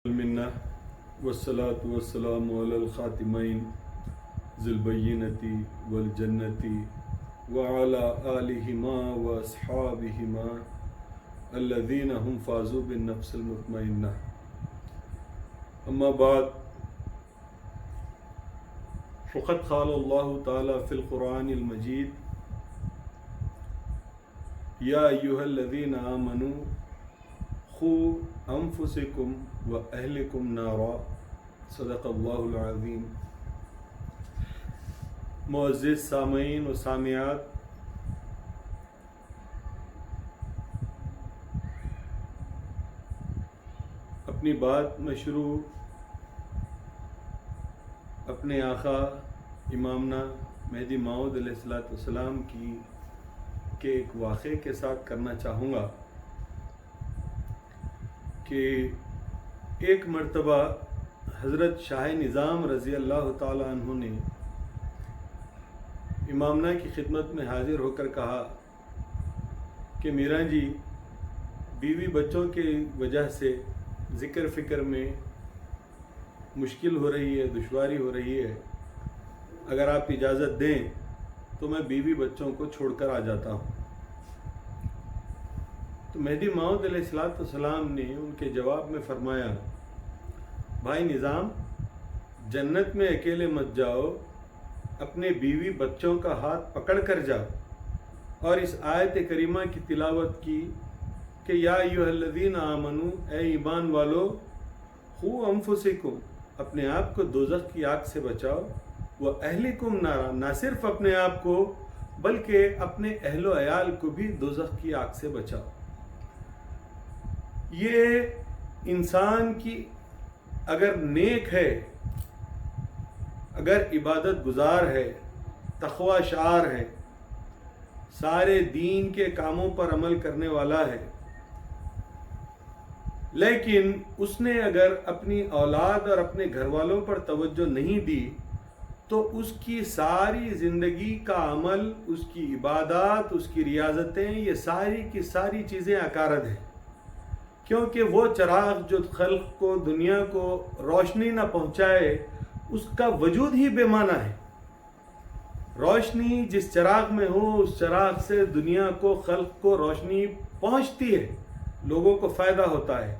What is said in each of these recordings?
المنہ والصلاة والسلام علی الخاتمین ذی البینۃ والجنۃ وعلی آلہما واصحابہما الذین هم فازوا بالنفس المطمئنہ. اما بعد فقد قال اللہ تعالی فی القرآن المجید یا ایھا الذین آمنوا قوا انفسکم و اہلکم نارا. صدق اللہ العظیم. معزز سامعین و سامعات، اپنی بات میں شروع اپنے آقا امامنا مہدی موعود علیہ السلام کی کے ایک واقعے کے ساتھ کرنا چاہوں گا کہ ایک مرتبہ حضرت شاہ نظام رضی اللہ تعالی عنہ نے امامنا کی خدمت میں حاضر ہو کر کہا کہ میرا جی بیوی بچوں کی وجہ سے ذکر فکر میں مشکل ہو رہی ہے، دشواری ہو رہی ہے، اگر آپ اجازت دیں تو میں بیوی بچوں کو چھوڑ کر آ جاتا ہوں. تو مہدی موعود علیہ السلام نے ان کے جواب میں فرمایا، بھائی نظام، جنت میں اکیلے مت جاؤ، اپنے بیوی بچوں کا ہاتھ پکڑ کر جاؤ. اور اس آیت کریمہ کی تلاوت کی کہ یا ایھا الذین آمنوا، اے ایمان والو، قوا انفسکم، اپنے آپ کو دوزخ کی آگ سے بچاؤ، واہلکم نارا، نہ صرف اپنے آپ کو بلکہ اپنے اہل و عیال کو بھی دوزخ کی آگ سے بچاؤ. یہ انسان کی اگر نیک ہے، اگر عبادت گزار ہے، تقوی شعار ہے، سارے دین کے کاموں پر عمل کرنے والا ہے، لیکن اس نے اگر اپنی اولاد اور اپنے گھر والوں پر توجہ نہیں دی تو اس کی ساری زندگی کا عمل، اس کی عبادات، اس کی ریاضتیں، یہ ساری کی ساری چیزیں عقارد ہیں. کیونکہ وہ چراغ جو خلق کو، دنیا کو روشنی نہ پہنچائے، اس کا وجود ہی بے معنی ہے. روشنی جس چراغ میں ہو، اس چراغ سے دنیا کو، خلق کو روشنی پہنچتی ہے، لوگوں کو فائدہ ہوتا ہے.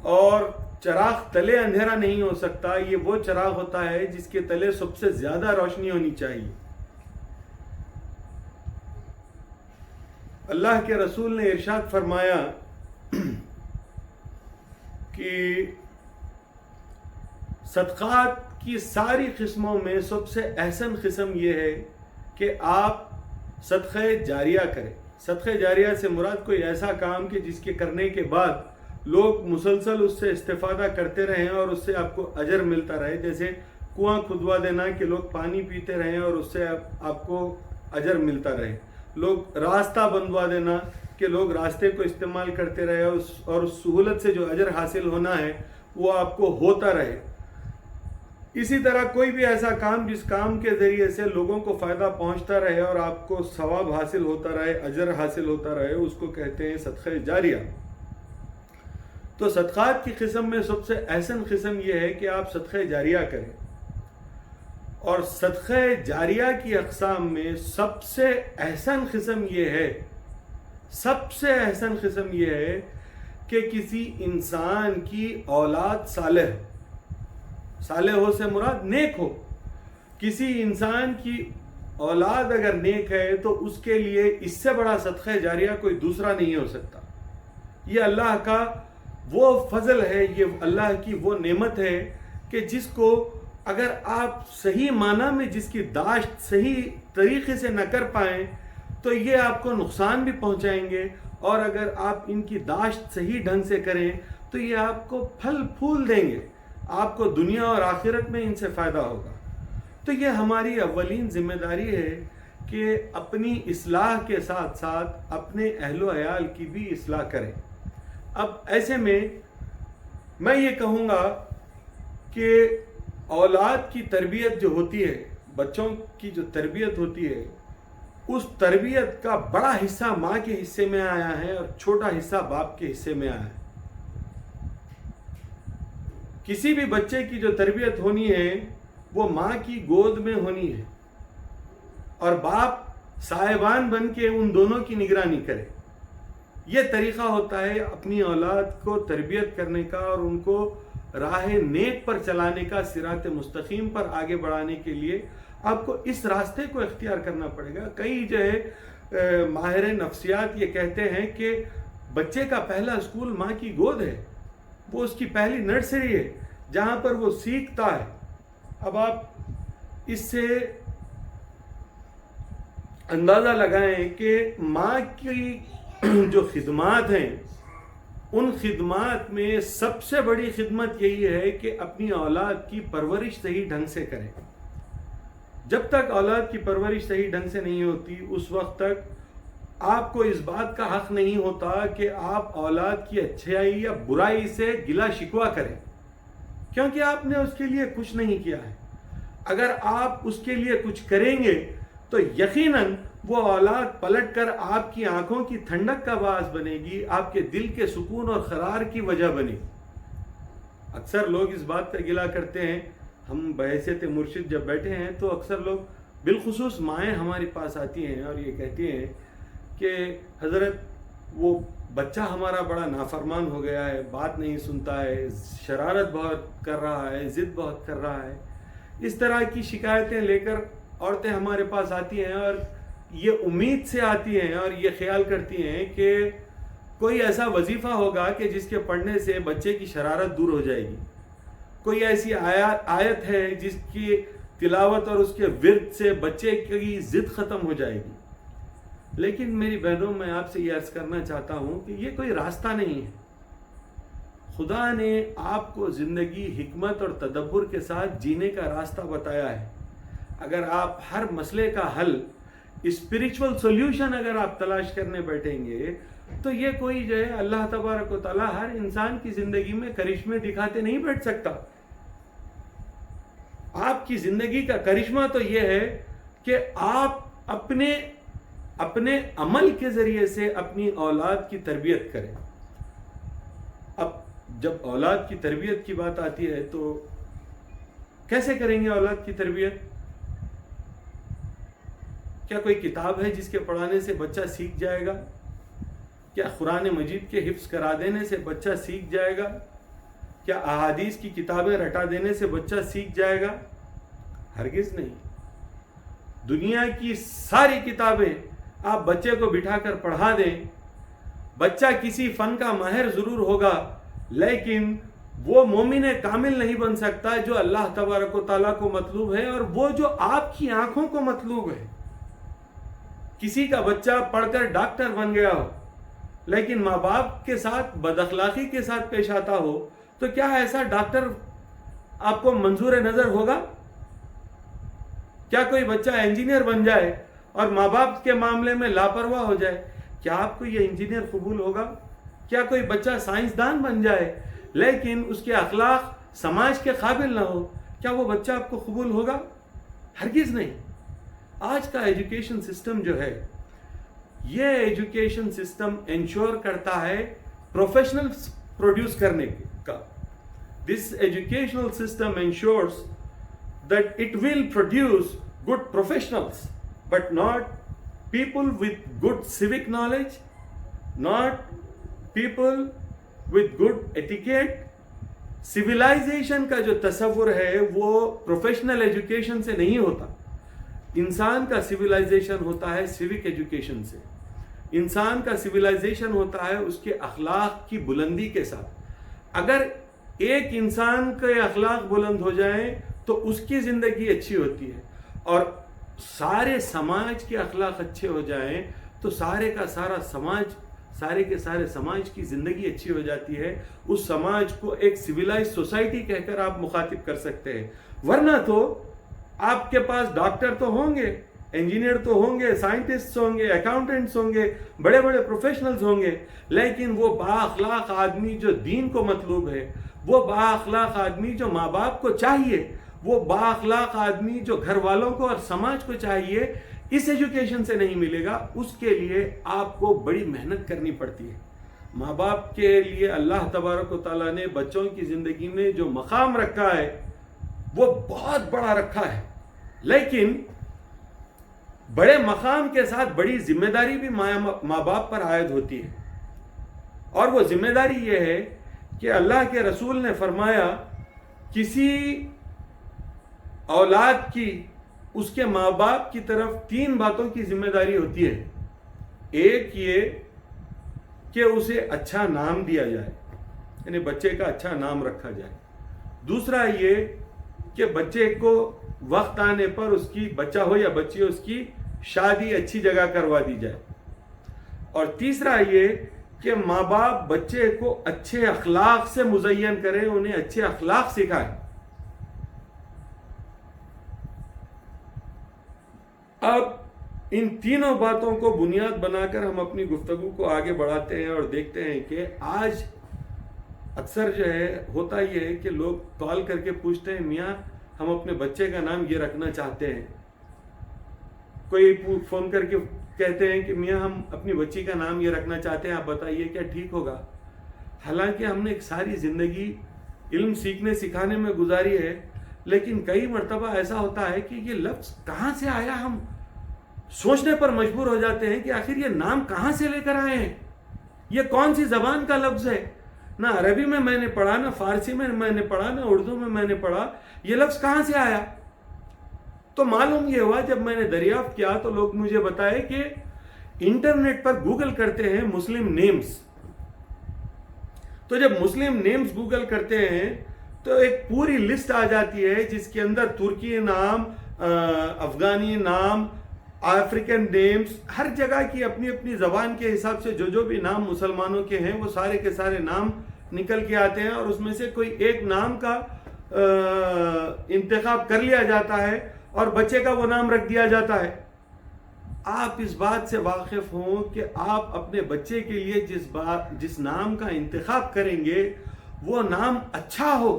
اور چراغ تلے اندھیرا نہیں ہو سکتا، یہ وہ چراغ ہوتا ہے جس کے تلے سب سے زیادہ روشنی ہونی چاہیے. اللہ کے رسول نے ارشاد فرمایا کہ صدقات کی ساری قسموں میں سب سے احسن قسم یہ ہے کہ آپ صدقہ جاریہ کریں. صدقہ جاریہ سے مراد کوئی ایسا کام کہ جس کے کرنے کے بعد لوگ مسلسل اس سے استفادہ کرتے رہیں اور اس سے آپ کو اجر ملتا رہے. جیسے کنواں کھدوا دینا کہ لوگ پانی پیتے رہیں اور اس سے آپ کو اجر ملتا رہے. لوگ راستہ بنوا دینا کہ لوگ راستے کو استعمال کرتے رہے اور اس سہولت سے جو اجر حاصل ہونا ہے وہ آپ کو ہوتا رہے. اسی طرح کوئی بھی ایسا کام جس کام کے ذریعے سے لوگوں کو فائدہ پہنچتا رہے اور آپ کو ثواب حاصل ہوتا رہے، اجر حاصل ہوتا رہے، اس کو کہتے ہیں صدقہ جاریہ. تو صدقات کی قسم میں سب سے احسن قسم یہ ہے کہ آپ صدقہ جاریہ کریں. اور صدقہ جاریہ کی اقسام میں سب سے احسن قسم یہ ہے کہ کسی انسان کی اولاد صالح ہو سے مراد نیک ہو. کسی انسان کی اولاد اگر نیک ہے تو اس کے لیے اس سے بڑا صدقہ جاریہ کوئی دوسرا نہیں ہو سکتا. یہ اللہ کا وہ فضل ہے، یہ اللہ کی وہ نعمت ہے کہ جس کو اگر آپ صحیح معنی میں جس کی داشت صحیح طریقے سے نہ کر پائیں تو یہ آپ کو نقصان بھی پہنچائیں گے، اور اگر آپ ان کی داشت صحیح ڈھنگ سے کریں تو یہ آپ کو پھل پھول دیں گے، آپ کو دنیا اور آخرت میں ان سے فائدہ ہوگا. تو یہ ہماری اولین ذمہ داری ہے کہ اپنی اصلاح کے ساتھ ساتھ اپنے اہل و عیال کی بھی اصلاح کریں. اب ایسے میں میں یہ کہوں گا کہ اولاد کی تربیت جو ہوتی ہے، بچوں کی جو تربیت ہوتی ہے، اس تربیت کا بڑا حصہ ماں کے حصے میں آیا ہے اور چھوٹا حصہ باپ کے حصے میں آیا ہے. کسی بھی بچے کی جو تربیت ہونی ہے وہ ماں کی گود میں ہونی ہے، اور باپ صاحبان بن کے ان دونوں کی نگرانی کرے۔ یہ طریقہ ہوتا ہے اپنی اولاد کو تربیت کرنے کا اور ان کو راہ نیک پر چلانے کا، صراط مستقیم پر آگے بڑھانے کے لیے آپ کو اس راستے کو اختیار کرنا پڑے گا۔ کئی جو ہے ماہر نفسیات یہ کہتے ہیں کہ بچے کا پہلا اسکول ماں کی گود ہے، وہ اس کی پہلی نرسری ہے جہاں پر وہ سیکھتا ہے۔ اب آپ اس سے اندازہ لگائیں کہ ماں کی جو خدمات ہیں ان خدمات میں سب سے بڑی خدمت یہی ہے کہ اپنی اولاد کی پرورش صحیح ڈھنگ سے کرے۔ جب تک اولاد کی پرورش صحیح ڈھنگ سے نہیں ہوتی اس وقت تک آپ کو اس بات کا حق نہیں ہوتا کہ آپ اولاد کی اچھائی یا برائی سے گلہ شکوہ کریں، کیونکہ آپ نے اس کے لیے کچھ نہیں کیا ہے۔ اگر آپ اس کے لیے کچھ کریں گے تو یقیناً وہ اولاد پلٹ کر آپ کی آنکھوں کی ٹھنڈک کا باعث بنے گی، آپ کے دل کے سکون اور قرار کی وجہ بنے گی۔ اکثر لوگ اس بات کا گلہ کرتے ہیں، ہم بحیثیت مرشد جب بیٹھے ہیں تو اکثر لوگ بالخصوص مائیں ہمارے پاس آتی ہیں اور یہ کہتی ہیں کہ حضرت وہ بچہ ہمارا بڑا نافرمان ہو گیا ہے، بات نہیں سنتا ہے، شرارت بہت کر رہا ہے، ضد بہت کر رہا ہے۔ اس طرح کی شکایتیں لے کر عورتیں ہمارے پاس آتی ہیں اور یہ امید سے آتی ہیں اور یہ خیال کرتی ہیں کہ کوئی ایسا وظیفہ ہوگا کہ جس کے پڑھنے سے بچے کی شرارت دور ہو جائے گی، کوئی ایسی آیت ہے جس کی تلاوت اور اس کے ورد سے بچے کی ضد ختم ہو جائے گی۔ لیکن میری بہنوں، میں آپ سے یہ عرض کرنا چاہتا ہوں کہ یہ کوئی راستہ نہیں ہے۔ خدا نے آپ کو زندگی حکمت اور تدبر کے ساتھ جینے کا راستہ بتایا ہے۔ اگر آپ ہر مسئلے کا حل، اسپریچول سولوشن اگر آپ تلاش کرنے بیٹھیں گے تو یہ کوئی جو ہے اللہ تبارک و تعالیٰ ہر انسان کی زندگی میں کرشمے دکھاتے نہیں بیٹھ سکتا۔ آپ کی زندگی کا کرشمہ تو یہ ہے کہ آپ اپنے عمل کے ذریعے سے اپنی اولاد کی تربیت کریں۔ اب جب اولاد کی تربیت کی بات آتی ہے تو کیسے کریں گے اولاد کی تربیت؟ کیا کوئی کتاب ہے جس کے پڑھانے سے بچہ سیکھ جائے گا؟ کیا قرآن مجید کے حفظ کرا دینے سے بچہ سیکھ جائے گا؟ کیا احادیث کی کتابیں رٹا دینے سے بچہ سیکھ جائے گا؟ ہرگز نہیں۔ دنیا کی ساری کتابیں آپ بچے کو بٹھا کر پڑھا دیں، بچہ کسی فن کا ماہر ضرور ہوگا لیکن وہ مومن کامل نہیں بن سکتا جو اللہ تبارک و تعالیٰ کو مطلوب ہے اور وہ جو آپ کی آنکھوں کو مطلوب ہے۔ کسی کا بچہ پڑھ کر ڈاکٹر بن گیا ہو لیکن ماں باپ کے ساتھ بد اخلاقی کے ساتھ پیش آتا ہو تو کیا ایسا ڈاکٹر آپ کو منظور نظر ہوگا؟ کیا کوئی بچہ انجینئر بن جائے اور ماں باپ کے معاملے میں لاپرواہ ہو جائے، کیا آپ کو یہ انجینئر قبول ہوگا؟ کیا کوئی بچہ سائنسدان بن جائے لیکن اس کے اخلاق سماج کے قابل نہ ہو، کیا وہ بچہ آپ کو قبول ہوگا؟ ہرگز نہیں۔ آج کا ایجوکیشن سسٹم جو ہے یہ ایجوکیشن سسٹم انشور کرتا ہے پروفیشنلز پروڈیوس کرنے کا۔ This educational system ensures that it will produce good professionals but not people with good civic knowledge, not people with good etiquette. civilization کا جو تصور ہے وہ پروفیشنل ایجوکیشن سے نہیں ہوتا۔ انسان کا civilization ہوتا ہے civic ایجوکیشن سے، انسان کا civilization ہوتا ہے اس کے اخلاق کی بلندی کے ساتھ۔ اگر ایک انسان کے اخلاق بلند ہو جائیں تو اس کی زندگی اچھی ہوتی ہے، اور سارے سماج کے اخلاق اچھے ہو جائیں تو سارے کے سارے سماج کی زندگی اچھی ہو جاتی ہے۔ اس سماج کو ایک سویلائز سوسائٹی کہہ کر آپ مخاطب کر سکتے ہیں۔ ورنہ تو آپ کے پاس ڈاکٹر تو ہوں گے، انجینئر تو ہوں گے، سائنٹسٹ ہوں گے، اکاؤنٹنٹس ہوں گے، بڑے بڑے پروفیشنلز ہوں گے، لیکن وہ با اخلاق آدمی جو دین کو مطلوب ہے، وہ با اخلاق آدمی جو ماں باپ کو چاہیے، وہ با اخلاق آدمی جو گھر والوں کو اور سماج کو چاہیے، اس ایجوکیشن سے نہیں ملے گا۔ اس کے لیے آپ کو بڑی محنت کرنی پڑتی ہے۔ ماں باپ کے لیے اللہ تبارک و تعالیٰ نے بچوں کی زندگی میں جو مقام رکھا ہے وہ بہت بڑا رکھا ہے، لیکن بڑے مقام کے ساتھ بڑی ذمہ داری بھی ماں باپ پر عائد ہوتی ہے، اور وہ ذمہ داری یہ ہے کہ اللہ کے رسول نے فرمایا کسی اولاد کی اس کے ماں باپ کی طرف 3 باتوں کی ذمہ داری ہوتی ہے۔ ایک یہ کہ اسے اچھا نام دیا جائے، یعنی بچے کا اچھا نام رکھا جائے۔ دوسرا یہ کہ بچے کو وقت آنے پر اس کی بچہ ہو یا بچی ہو اس کی شادی اچھی جگہ کروا دی جائے۔ اور تیسرا یہ کہ ماں باپ بچے کو اچھے اخلاق سے مزین کریں، انہیں اچھے اخلاق سکھائیں۔ اب ان تینوں باتوں کو بنیاد بنا کر ہم اپنی گفتگو کو آگے بڑھاتے ہیں اور دیکھتے ہیں کہ آج اکثر جو ہے ہوتا یہ ہے کہ لوگ کال کر کے پوچھتے ہیں میاں ہم اپنے بچے کا نام یہ رکھنا چاہتے ہیں، کوئی فون کر کے کہتے ہیں کہ میاں ہم اپنی بچی کا نام یہ رکھنا چاہتے ہیں، آپ بتائیے کیا ٹھیک ہوگا؟ حالانکہ ہم نے ایک ساری زندگی علم سیکھنے سکھانے میں گزاری ہے، لیکن کئی مرتبہ ایسا ہوتا ہے کہ یہ لفظ کہاں سے آیا، ہم سوچنے پر مجبور ہو جاتے ہیں کہ آخر یہ نام کہاں سے لے کر آئے ہیں، یہ کون سی زبان کا لفظ ہے؟ نہ عربی میں نے پڑھا، نہ فارسی میں نے پڑھا، نہ اردو میں نے پڑھا، یہ لفظ کہاں سے آیا؟ تو معلوم یہ ہوا جب میں نے دریافت کیا تو لوگ مجھے بتائے کہ انٹرنیٹ پر گوگل کرتے ہیں مسلم نیمز، تو جب مسلم نیمز گوگل کرتے ہیں تو ایک پوری لسٹ آ جاتی ہے جس کے اندر ترکی نام، افغانی نام، افریقن نیمز، ہر جگہ کی اپنی اپنی زبان کے حساب سے جو بھی نام مسلمانوں کے ہیں وہ سارے کے سارے نام نکل کے آتے ہیں، اور اس میں سے کوئی ایک نام کا انتخاب کر لیا جاتا ہے اور بچے کا وہ نام رکھ دیا جاتا ہے۔ آپ اس بات سے واقف ہوں کہ آپ اپنے بچے کے لیے جس نام کا انتخاب کریں گے وہ نام اچھا ہو،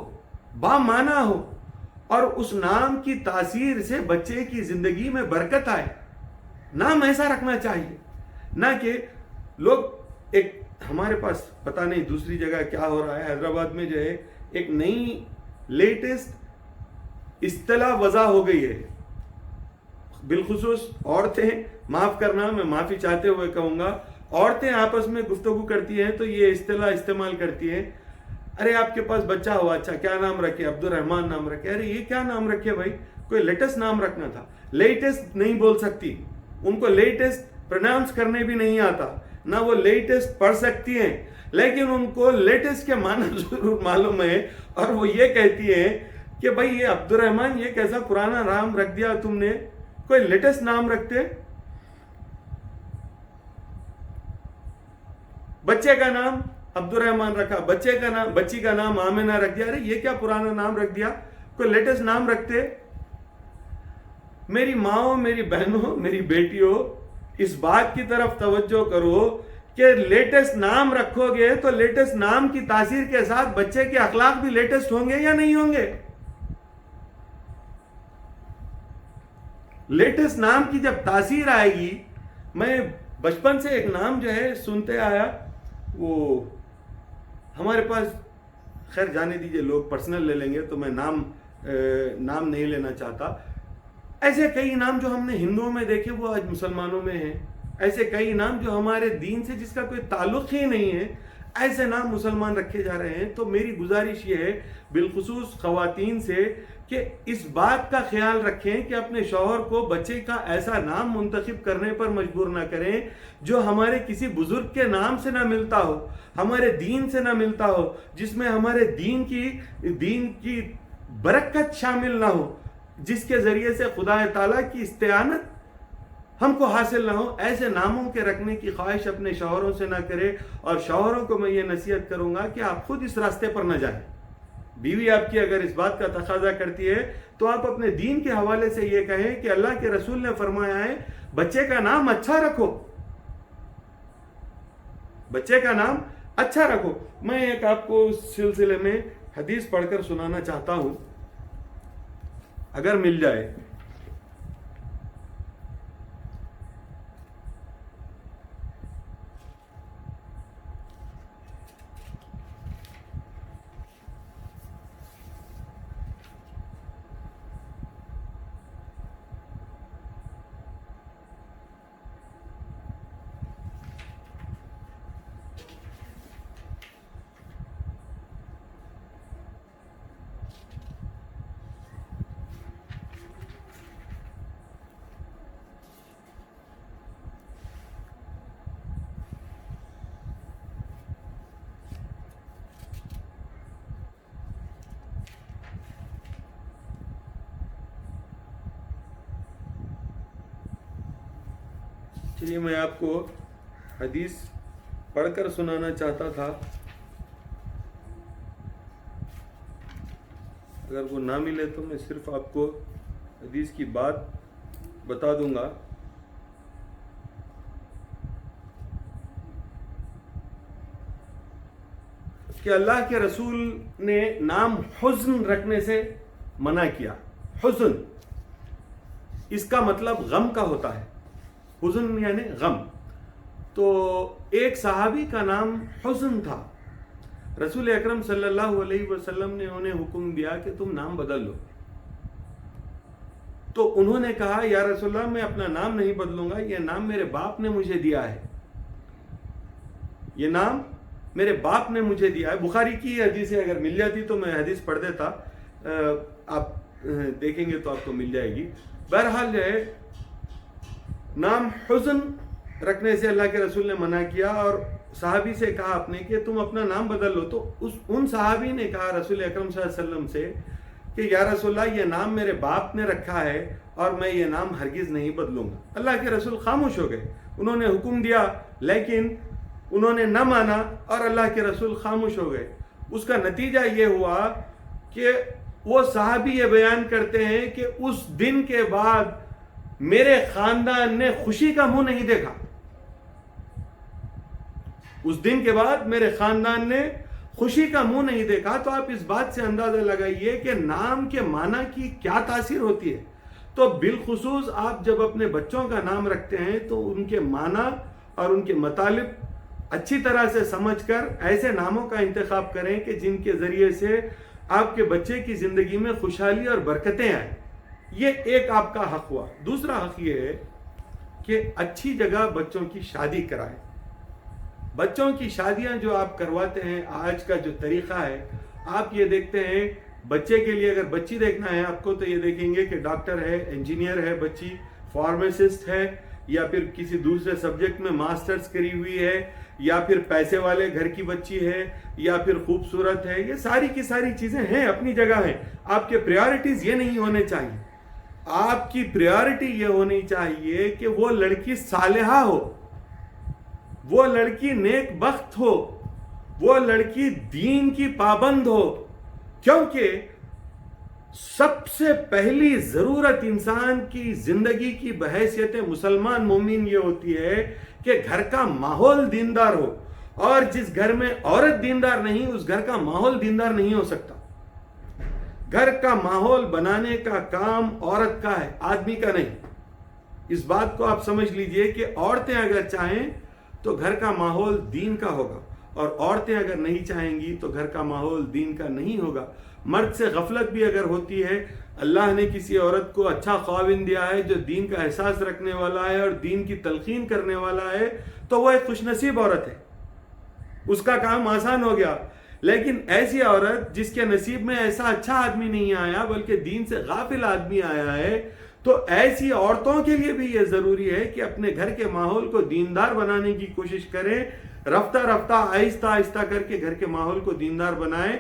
بامعنی ہو، اور اس نام کی تاثیر سے بچے کی زندگی میں برکت آئے۔ نام ایسا رکھنا چاہیے، نہ کہ لوگ ایک ہمارے پاس پتہ نہیں دوسری جگہ کیا ہو رہا ہے، حیدرآباد میں جو ہے ایک نئی لیٹسٹ اصطلاح وضع ہو گئی ہے، بالخصوص عورتیں، معاف کرنا میں معافی چاہتے ہوئے کہوں گا، عورتیں آپس میں گفتگو کرتی ہیں تو یہ اصطلاح استعمال کرتی ہیں، ارے آپ کے پاس بچہ ہوا، اچھا کیا نام رکھے؟ عبد الرحمن نام رکھے۔ ارے یہ کیا نام رکھے بھائی؟ کوئی لیٹسٹ نام رکھنا تھا۔ لیٹسٹ نہیں بول سکتی، ان کو لیٹسٹ پروناؤنس کرنے بھی نہیں آتا، نہ وہ لیٹسٹ پڑھ سکتی ہیں، لیکن ان کو لیٹسٹ کے معنی ضرور معلوم ہے، اور وہ یہ کہتی ہیں کہ بھائی یہ عبد الرحمن یہ کیسا پرانا نام رکھ دیا تم نے، کوئی لیٹسٹ نام رکھتے۔ بچے کا نام عبد الرحمن رکھا، بچی کا نام آمنہ رکھ دیا، ارے یہ کیا پرانا نام رکھ دیا، کوئی لیٹسٹ نام رکھتے۔ میری ماں، میری بہنوں، میری بیٹیوں، اس بات کی طرف توجہ کرو کہ لیٹسٹ نام رکھو گے تو لیٹسٹ نام کی تاثیر کے ساتھ بچے کے اخلاق بھی لیٹسٹ ہوں گے یا نہیں ہوں گے؟ لیٹسٹ نام کی جب تاثیر آئے گی، میں بچپن سے ایک نام جو ہے سنتے آیا، وہ ہمارے پاس، خیر جانے دیجئے لوگ پرسنل لے لیں گے تو میں نام نہیں لینا چاہتا، ایسے کئی نام جو ہم نے ہندوؤں میں دیکھے وہ آج مسلمانوں میں ہیں، ایسے کئی نام جو ہمارے دین سے جس کا کوئی تعلق ہی نہیں ہے، ایسے نام مسلمان رکھے جا رہے ہیں۔ تو میری گزارش یہ ہے بالخصوص خواتین سے کہ اس بات کا خیال رکھیں کہ اپنے شوہر کو بچے کا ایسا نام منتخب کرنے پر مجبور نہ کریں جو ہمارے کسی بزرگ کے نام سے نہ ملتا ہو، ہمارے دین سے نہ ملتا ہو، جس میں ہمارے دین کی برکت شامل نہ ہو، جس کے ذریعے سے خدا تعالیٰ کی استعانت ہم کو حاصل نہ ہو۔ ایسے ناموں کے رکھنے کی خواہش اپنے شوہروں سے نہ کرے، اور شوہروں کو میں یہ نصیحت کروں گا کہ آپ خود اس راستے پر نہ جائیں۔ بیوی آپ کی اگر اس بات کا تقاضا کرتی ہے تو آپ اپنے دین کے حوالے سے یہ کہیں کہ اللہ کے رسول نے فرمایا ہے بچے کا نام اچھا رکھو، بچے کا نام اچھا رکھو۔ میں ایک آپ کو اس سلسلے میں حدیث پڑھ کر سنانا چاہتا ہوں، اگر مل جائے۔ چلیے میں آپ کو حدیث پڑھ کر سنانا چاہتا تھا، اگر وہ نہ ملے تو میں صرف آپ کو حدیث کی بات بتا دوں گا۔ کہ اللہ کے رسول نے نام حزن رکھنے سے منع کیا۔ حزن اس کا مطلب غم کا ہوتا ہے، حزن یعنی غم۔ تو ایک صحابی کا نام حزن تھا، رسول اکرم صلی اللہ علیہ وسلم نے انہیں حکم دیا کہ تم نام بدل لو۔ تو انہوں نے کہا یا رسول اللہ میں اپنا نام نہیں بدلوں گا، یہ نام میرے باپ نے مجھے دیا ہے، یہ نام میرے باپ نے مجھے دیا ہے۔ بخاری کی حدیث اگر مل جاتی تو میں حدیث پڑھ دیتا، آپ دیکھیں گے تو آپ کو مل جائے گی۔ بہرحال جو ہے نام حزن رکھنے سے اللہ کے رسول نے منع کیا، اور صحابی سے کہا آپ نے کہ تم اپنا نام بدل لو۔ تو ان صحابی نے کہا رسول اکرم صلی اللہ علیہ وسلم سے کہ یا رسول اللہ یہ نام میرے باپ نے رکھا ہے اور میں یہ نام ہرگز نہیں بدلوں گا۔ اللہ کے رسول خاموش ہو گئے، انہوں نے حکم دیا لیکن انہوں نے نہ مانا اور اللہ کے رسول خاموش ہو گئے۔ اس کا نتیجہ یہ ہوا کہ وہ صحابی یہ بیان کرتے ہیں کہ اس دن کے بعد میرے خاندان نے خوشی کا منہ نہیں دیکھا۔ اس دن کے بعد میرے خاندان نے خوشی کا منہ نہیں دیکھا۔ تو آپ اس بات سے اندازہ لگائیے کہ نام کے معنی کی کیا تاثیر ہوتی ہے۔ تو بالخصوص آپ جب اپنے بچوں کا نام رکھتے ہیں تو ان کے معنی اور ان کے مطالب اچھی طرح سے سمجھ کر ایسے ناموں کا انتخاب کریں کہ جن کے ذریعے سے آپ کے بچے کی زندگی میں خوشحالی اور برکتیں آئیں۔ یہ ایک آپ کا حق ہوا۔ دوسرا حق یہ ہے کہ اچھی جگہ بچوں کی شادی کرائیں۔ بچوں کی شادیاں جو آپ کرواتے ہیں، آج کا جو طریقہ ہے، آپ یہ دیکھتے ہیں بچے کے لیے اگر بچی دیکھنا ہے آپ کو تو یہ دیکھیں گے کہ ڈاکٹر ہے، انجینئر ہے بچی، فارمیسسٹ ہے، یا پھر کسی دوسرے سبجیکٹ میں ماسٹرز کری ہوئی ہے، یا پھر پیسے والے گھر کی بچی ہے، یا پھر خوبصورت ہے۔ یہ ساری کی ساری چیزیں ہیں، اپنی جگہ ہیں۔ آپ کے پریارٹیز یہ نہیں ہونے چاہیے۔ آپ کی پریارٹی یہ ہونی چاہیے کہ وہ لڑکی صالحہ ہو، وہ لڑکی نیک بخت ہو، وہ لڑکی دین کی پابند ہو، کیونکہ سب سے پہلی ضرورت انسان کی زندگی کی بحیثیت مسلمان مومن یہ ہوتی ہے کہ گھر کا ماحول دیندار ہو، اور جس گھر میں عورت دیندار نہیں اس گھر کا ماحول دیندار نہیں ہو سکتا۔ گھر کا ماحول بنانے کا کام عورت کا ہے، آدمی کا نہیں۔ اس بات کو آپ سمجھ لیجئے کہ عورتیں اگر چاہیں تو گھر کا ماحول دین کا ہوگا، اور عورتیں اگر نہیں چاہیں گی تو گھر کا ماحول دین کا نہیں ہوگا۔ مرد سے غفلت بھی اگر ہوتی ہے، اللہ نے کسی عورت کو اچھا خاوند دیا ہے جو دین کا احساس رکھنے والا ہے اور دین کی تلقین کرنے والا ہے، تو وہ ایک خوش نصیب عورت ہے، اس کا کام آسان ہو گیا۔ لیکن ایسی عورت جس کے نصیب میں ایسا اچھا آدمی نہیں آیا بلکہ دین سے غافل آدمی آیا ہے، تو ایسی عورتوں کے لیے بھی یہ ضروری ہے کہ اپنے گھر کے ماحول کو دیندار بنانے کی کوشش کریں، رفتہ رفتہ آہستہ آہستہ کر کے گھر کے ماحول کو دیندار بنائیں،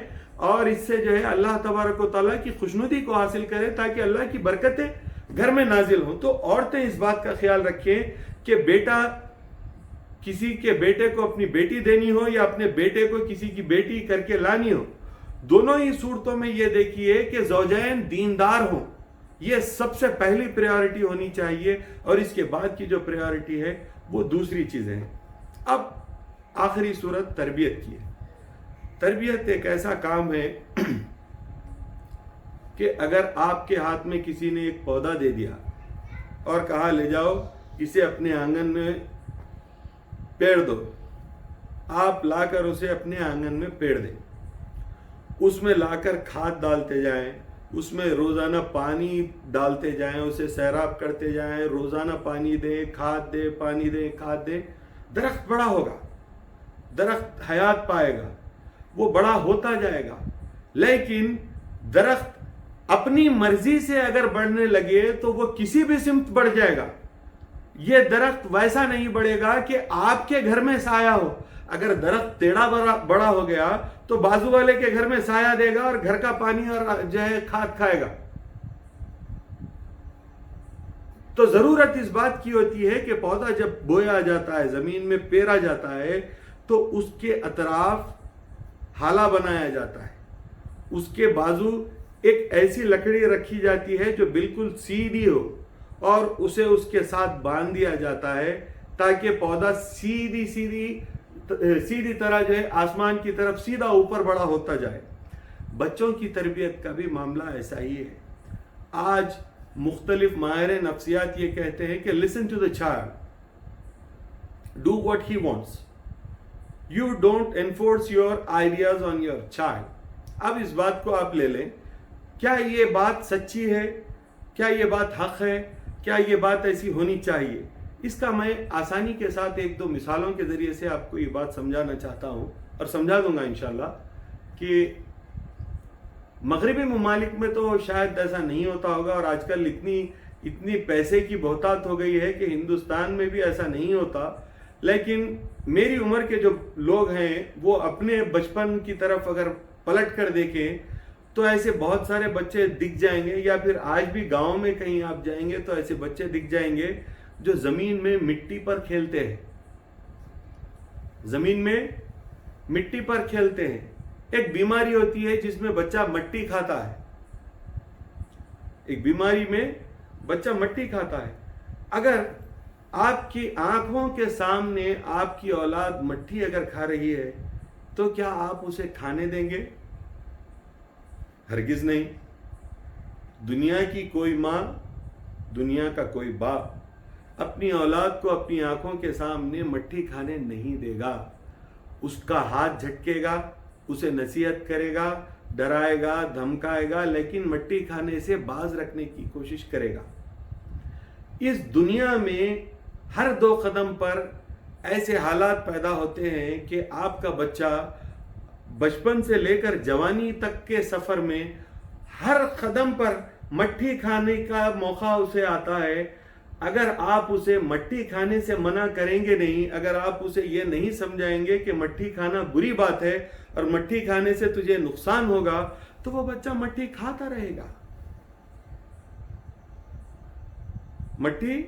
اور اس سے جو ہے اللہ تبارک و تعالیٰ کی خوشنودی کو حاصل کریں تاکہ اللہ کی برکتیں گھر میں نازل ہوں۔ تو عورتیں اس بات کا خیال رکھیں کہ بیٹا کسی کے بیٹے کو اپنی بیٹی دینی ہو یا اپنے بیٹے کو کسی کی بیٹی کر کے لانی ہو، دونوں ہی صورتوں میں یہ دیکھیے کہ زوجین دیندار ہوں۔ یہ سب سے پہلی پریارٹی ہونی چاہیے، اور اس کے بعد کی جو پریارٹی ہے وہ دوسری چیزیں ہیں۔ اب آخری صورت تربیت کی ہے۔ تربیت ایک ایسا کام ہے کہ اگر آپ کے ہاتھ میں کسی نے ایک پودا دے دیا اور کہا لے جاؤ اسے اپنے آنگن میں پیڑ دو، آپ لا کر اسے اپنے آنگن میں پیڑ دیں، اس میں لا کر کھاد ڈالتے جائیں، اس میں روزانہ پانی ڈالتے جائیں، اسے سیراب کرتے جائیں، روزانہ پانی دیں، کھاد دیں، پانی دیں، کھاد دیں، درخت بڑا ہوگا، درخت حیات پائے گا، وہ بڑا ہوتا جائے گا۔ لیکن درخت اپنی مرضی سے اگر بڑھنے لگے تو وہ کسی بھی سمت بڑھ جائے گا۔ یہ درخت ویسا نہیں بڑھے گا کہ آپ کے گھر میں سایہ ہو۔ اگر درخت ٹیڑھا بڑا ہو گیا تو بازو والے کے گھر میں سایہ دے گا اور گھر کا پانی اور جو ہے کھاد کھائے گا۔ تو ضرورت اس بات کی ہوتی ہے کہ پودا جب بویا جاتا ہے، زمین میں پیرا جاتا ہے، تو اس کے اطراف ہالا بنایا جاتا ہے، اس کے بازو ایک ایسی لکڑی رکھی جاتی ہے جو بالکل سیدھی ہو، اور اسے اس کے ساتھ باندھ دیا جاتا ہے تاکہ پودا سیدھی طرح جو ہے آسمان کی طرف سیدھا اوپر بڑا ہوتا جائے۔ بچوں کی تربیت کا بھی معاملہ ایسا ہی ہے۔ آج مختلف ماہر نفسیات یہ کہتے ہیں کہ listen to the child, do what he wants, you don't enforce your ideas on your child۔ اب اس بات کو آپ لے لیں، کیا یہ بات سچی ہے؟ کیا یہ بات حق ہے؟ کیا یہ بات ایسی ہونی چاہیے؟ اس کا میں آسانی کے ساتھ ایک دو مثالوں کے ذریعے سے آپ کو یہ بات سمجھانا چاہتا ہوں، اور سمجھا دوں گا انشاءاللہ کہ مغربی ممالک میں تو شاید ایسا نہیں ہوتا ہوگا، اور آج کل اتنی پیسے کی بہتات ہو گئی ہے کہ ہندوستان میں بھی ایسا نہیں ہوتا، لیکن میری عمر کے جو لوگ ہیں وہ اپنے بچپن کی طرف اگر پلٹ کر دیکھیں تو ایسے بہت سارے بچے دکھ جائیں گے، یا پھر آج بھی گاؤں میں کہیں آپ جائیں گے تو ایسے بچے دکھ جائیں گے جو زمین میں مٹی پر کھیلتے ہیں، زمین میں مٹی پر کھیلتے ہیں۔ ایک بیماری ہوتی ہے جس میں بچہ مٹی کھاتا ہے، ایک بیماری میں بچہ مٹی کھاتا ہے۔ اگر آپ کی آنکھوں کے سامنے آپ کی اولاد مٹی اگر کھا رہی ہے تو کیا آپ اسے کھانے دیں گے؟ ہرگز نہیں۔ دنیا کی کوئی ماں، دنیا کا کوئی باپ اپنی اولاد کو اپنی آنکھوں کے سامنے مٹی کھانے نہیں دے گا۔ اس کا ہاتھ جھٹکے گا، اسے نصیحت کرے گا، ڈرائے گا، دھمکائے گا، لیکن مٹی کھانے سے باز رکھنے کی کوشش کرے گا۔ اس دنیا میں ہر 2 قدم پر ایسے حالات پیدا ہوتے ہیں کہ آپ کا بچہ بچپن سے لے کر جوانی تک کے سفر میں ہر قدم پر مٹی کھانے کا موقع اسے آتا ہے۔ اگر آپ اسے مٹی کھانے سے منع کریں گے نہیں، اگر آپ اسے یہ نہیں سمجھائیں گے کہ مٹی کھانا بری بات ہے اور مٹی کھانے سے تجھے نقصان ہوگا، تو وہ بچہ مٹی کھاتا رہے گا، مٹی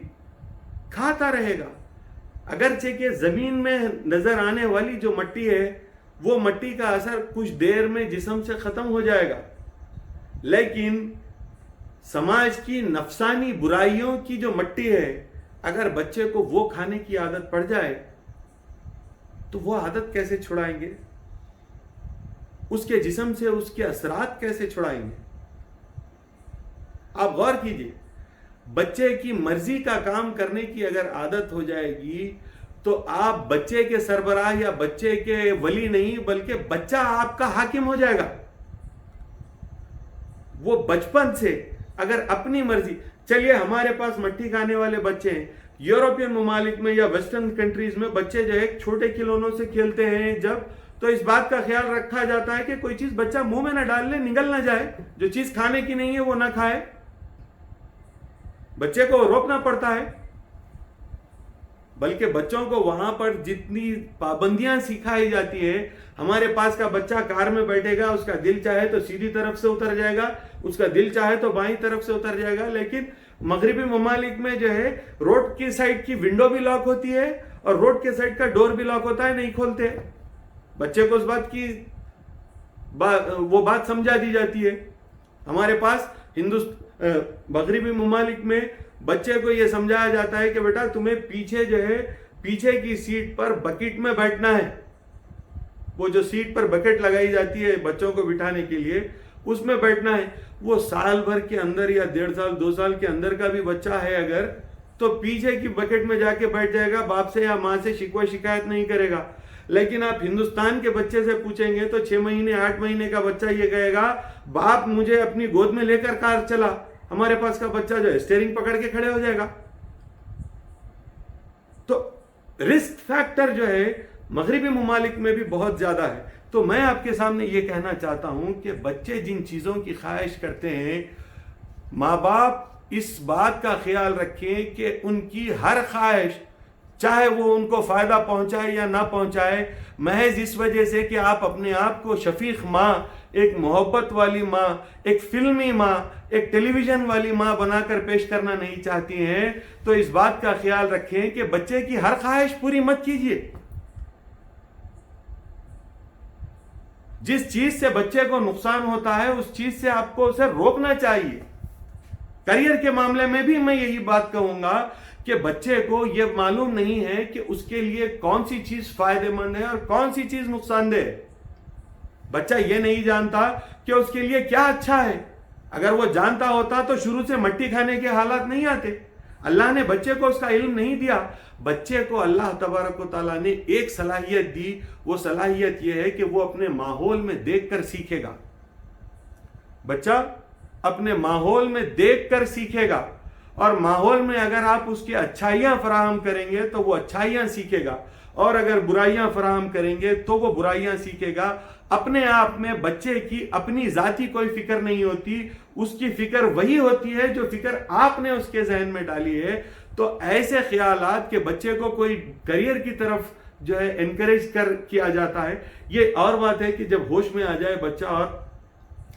کھاتا رہے گا۔ اگرچہ کہ زمین میں نظر آنے والی جو مٹی ہے وہ مٹی کا اثر کچھ دیر میں جسم سے ختم ہو جائے گا، لیکن سماج کی نفسانی برائیوں کی جو مٹی ہے، اگر بچے کو وہ کھانے کی عادت پڑ جائے تو وہ عادت کیسے چھڑائیں گے؟ اس کے جسم سے اس کے اثرات کیسے چھڑائیں گے؟ آپ غور کیجئے، بچے کی مرضی کا کام کرنے کی اگر عادت ہو جائے گی تو آپ بچے کے سربراہ یا بچے کے ولی نہیں، بلکہ بچہ آپ کا حاکم ہو جائے گا۔ وہ بچپن سے اگر اپنی مرضی، چلیے ہمارے پاس مٹی کھانے والے بچے ہیں، یورپین ممالک میں یا ویسٹرن کنٹریز میں بچے جو ہے چھوٹے کھلونوں سے کھیلتے ہیں جب، تو اس بات کا خیال رکھا جاتا ہے کہ کوئی چیز بچہ منہ میں نہ ڈال لے، نگل نہ جائے، جو چیز کھانے کی نہیں ہے وہ نہ کھائے، بچے کو روکنا پڑتا ہے۔ بلکہ بچوں کو وہاں پر جتنی پابندیاں سکھائی جاتی ہے، ہمارے پاس کا بچہ کار میں بیٹھے گا، اس کا دل چاہے تو سیدھی طرف سے اتر جائے گا، اس کا دل چاہے تو بائیں طرف سے اتر جائے گا، لیکن مغربی ممالک میں جو ہے روڈ کی سائڈ کی ونڈو بھی لاک ہوتی ہے اور روڈ کے سائڈ کا ڈور بھی لاک ہوتا ہے، نہیں کھولتے۔ بچے کو اس بات کی وہ بات سمجھا دی جاتی ہے۔ ہمارے پاس مغربی ممالک میں بچے کو یہ سمجھایا جاتا ہے کہ بیٹا تمہیں پیچھے جو ہے پیچھے کی سیٹ پر بکٹ میں بیٹھنا ہے، وہ جو سیٹ پر بکٹ لگائی جاتی ہے بچوں کو بٹھانے کے لیے، اس میں بیٹھنا ہے۔ وہ سال بھر کے اندر یا 1.5 سال 2 سال کے اندر کا بھی بچہ ہے اگر، تو پیچھے کی بکٹ میں جا کے بیٹھ جائے گا، باپ سے یا ماں سے شکوہ شکایت نہیں کرے گا۔ لیکن آپ ہندوستان کے بچے سے پوچھیں گے تو 6 مہینے 8 مہینے کا بچہ یہ کہے گا باپ مجھے اپنی گود میں لے کر کار چلا۔ ہمارے پاس کا بچہ جو ہے اسٹیئرنگ پکڑ کے کھڑے ہو جائے گا۔ تو رسک فیکٹر جو ہے مغربی ممالک میں بھی بہت زیادہ ہے۔ تو میں آپ کے سامنے یہ کہنا چاہتا ہوں کہ بچے جن چیزوں کی خواہش کرتے ہیں، ماں باپ اس بات کا خیال رکھیں کہ ان کی ہر خواہش، چاہے وہ ان کو فائدہ پہنچائے یا نہ پہنچائے، محض اس وجہ سے کہ آپ اپنے آپ کو شفیق ماں ایک محبت والی ماں، ایک فلمی ماں، ایک ٹیلی ویژن والی ماں بنا کر پیش کرنا نہیں چاہتی ہیں تو اس بات کا خیال رکھیں کہ بچے کی ہر خواہش پوری مت کیجیے. جس چیز سے بچے کو نقصان ہوتا ہے اس چیز سے آپ کو اسے روکنا چاہیے. کریئر کے معاملے میں بھی میں یہی بات کہوں گا کہ بچے کو یہ معلوم نہیں ہے کہ اس کے لیے کون سی چیز فائدہ مند ہے اور کون سی چیز نقصان دہ ہے. بچہ یہ نہیں جانتا کہ اس کے لیے کیا اچھا ہے. اگر وہ جانتا ہوتا تو شروع سے مٹی کھانے کے حالات نہیں آتے. اللہ نے بچے کو اس کا علم نہیں دیا. بچے کو اللہ تبارک و تعالیٰ نے ایک صلاحیت دی. وہ صلاحیت یہ ہے کہ وہ اپنے ماحول میں دیکھ کر سیکھے گا. بچہ اپنے ماحول میں دیکھ کر سیکھے گا اور ماحول میں اگر آپ اس کی اچھائیاں فراہم کریں گے تو وہ اچھائیاں سیکھے گا اور اگر برائیاں فراہم کریں گے تو وہ برائیاں سیکھے گا. اپنے آپ میں بچے کی اپنی ذاتی کوئی فکر نہیں ہوتی. اس کی فکر وہی ہوتی ہے جو فکر آپ نے اس کے ذہن میں ڈالی ہے. تو ایسے خیالات کہ بچے کو کوئی کریئر کی طرف جو ہے انکریج کیا جاتا ہے. یہ اور بات ہے کہ جب ہوش میں آ جائے بچہ اور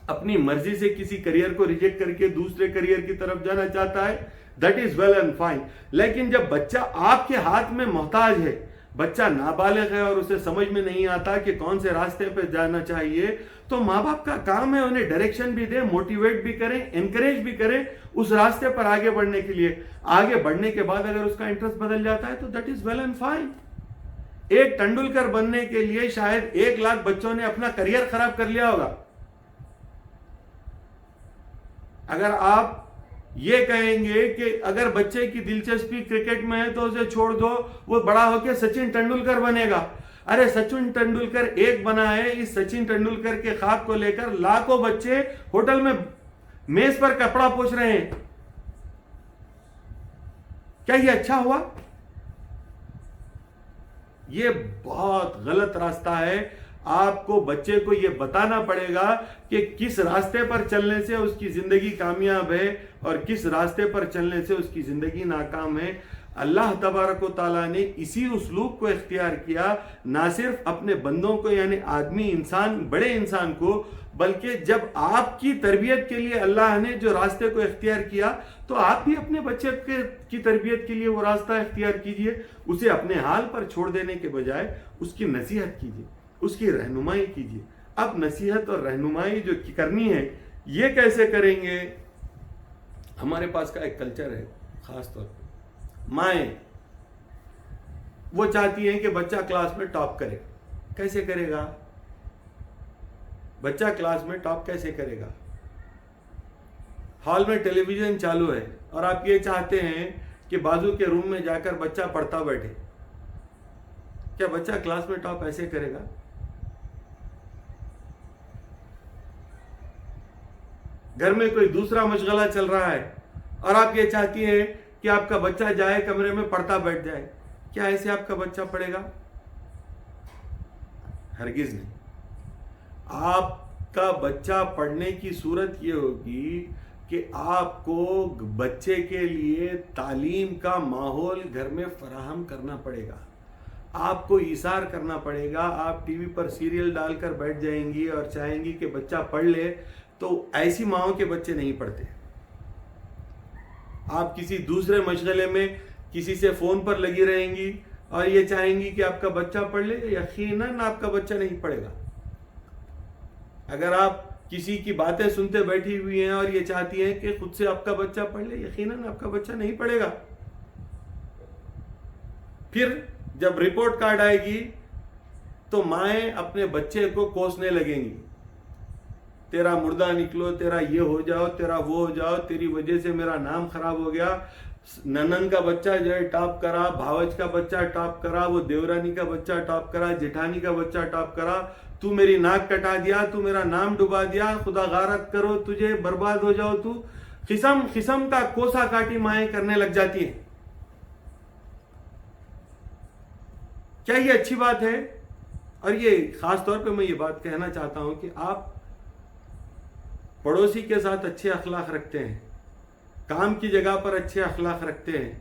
اپنی مرضی سے کسی کریئر کو ریجیکٹ کر کے دوسرے کریئر کی طرف جانا چاہتا ہے, that is well and fine. لیکن جب بچہ آپ کے ہاتھ میں محتاج ہے, بچہ نابالغ ہے اور اسے سمجھ میں نہیں آتا کہ کون سے راستے پہ جانا چاہیے, تو ماں باپ کا کام ہے انہیں ڈائریکشن بھی دیں, موٹیویٹ بھی کریں, انکریج بھی کریں اس راستے پر آگے بڑھنے کے لیے. آگے بڑھنے کے بعد اگر اس کا انٹرسٹ بدل جاتا ہے تو that is well and fine. ایک ٹنڈولکر بننے کے لیے شاید 1 لاکھ بچوں نے اپنا کریئر خراب کر لیا ہوگا. اگر آپ یہ کہیں گے کہ اگر بچے کی دلچسپی کرکٹ میں ہے تو اسے چھوڑ دو, وہ بڑا ہو کے سچن ٹنڈولکر بنے گا. ارے سچن ٹنڈولکر ایک بنا ہے, اس سچن ٹنڈولکر کے خواب کو لے کر لاکھوں بچے ہوٹل میں میز پر کپڑا پوچھ رہے ہیں. کیا یہ اچھا ہوا؟ یہ بہت غلط راستہ ہے. آپ کو بچے کو یہ بتانا پڑے گا کہ کس راستے پر چلنے سے اس کی زندگی کامیاب ہے اور کس راستے پر چلنے سے اس کی زندگی ناکام ہے. اللہ تبارک و تعالیٰ نے اسی اسلوب کو اختیار کیا, نہ صرف اپنے بندوں کو یعنی آدمی انسان بڑے انسان کو, بلکہ جب آپ کی تربیت کے لیے اللہ نے جو راستے کو اختیار کیا تو آپ بھی اپنے بچے کی تربیت کے لیے وہ راستہ اختیار کیجئے. اسے اپنے حال پر چھوڑ دینے کے بجائے اس کی نصیحت کیجئے, اس کی رہنمائی کیجئے. اب نصیحت اور رہنمائی جو کرنی ہے یہ کیسے کریں گے؟ ہمارے پاس کا ایک کلچر ہے, خاص طور پہ مائیں وہ چاہتی ہیں کہ بچہ کلاس میں ٹاپ کرے. کیسے کرے گا بچہ؟ کلاس میں ٹاپ کیسے کرے گا؟ ہال میں ٹیلی ویژن چالو ہے اور آپ یہ چاہتے ہیں کہ بازو کے روم میں جا کر بچہ پڑھتا بیٹھے. کیا بچہ کلاس میں ٹاپ ایسے کرے گا؟ گھر میں کوئی دوسرا مشغلہ چل رہا ہے اور آپ یہ چاہتی ہیں کہ آپ کا بچہ جائے کمرے میں پڑھتا بیٹھ جائے. کیا ایسے آپ کا بچہ پڑھے گا؟ ہرگز نہیں. آپ کا بچہ پڑھنے کی صورت یہ ہوگی کہ آپ کو بچے کے لیے تعلیم کا ماحول گھر میں فراہم کرنا پڑے گا. آپ کو ایثار کرنا پڑے گا. آپ ٹی وی پر سیریل ڈال کر بیٹھ جائیں گی اور چاہیں گی کہ بچہ پڑھ لے, تو ایسی ماؤں کے بچے نہیں پڑھتے. آپ کسی دوسرے مشغلے میں کسی سے فون پر لگی رہیں گی اور یہ چاہیں گی کہ آپ کا بچہ پڑھ لے, یقیناً آپ کا بچہ نہیں پڑھے گا. اگر آپ کسی کی باتیں سنتے بیٹھی ہوئی ہیں اور یہ چاہتی ہیں کہ خود سے آپ کا بچہ پڑھ لے, یقیناً آپ کا بچہ نہیں پڑھے گا. پھر جب رپورٹ کارڈ آئے گی تو مائیں اپنے بچے کو کوسنے لگیں گی, تیرا مردہ نکلو, تیرا یہ ہو جاؤ, تیرا وہ ہو جاؤ, تیری وجہ سے میرا نام خراب ہو گیا. ننن کا بچہ جو ہے ٹاپ کرا, بھاوج کا بچہ ٹاپ کرا, وہ دیورانی کا بچہ ٹاپ کرا, جٹھانی کا بچہ ٹاپ کرا, تو میری ناک کٹا دیا, تو میرا نام ڈبا دیا, خدا غارت کرو تجھے, برباد ہو جاؤ تو. قسم قسم کا کوسا کاٹی مائیں کرنے لگ جاتی ہیں. کیا یہ اچھی بات ہے؟ اور یہ خاص طور پہ میں یہ بات کہنا چاہتا ہوں کہ آپ پڑوسی کے ساتھ اچھے اخلاق رکھتے ہیں, کام کی جگہ پر اچھے اخلاق رکھتے ہیں,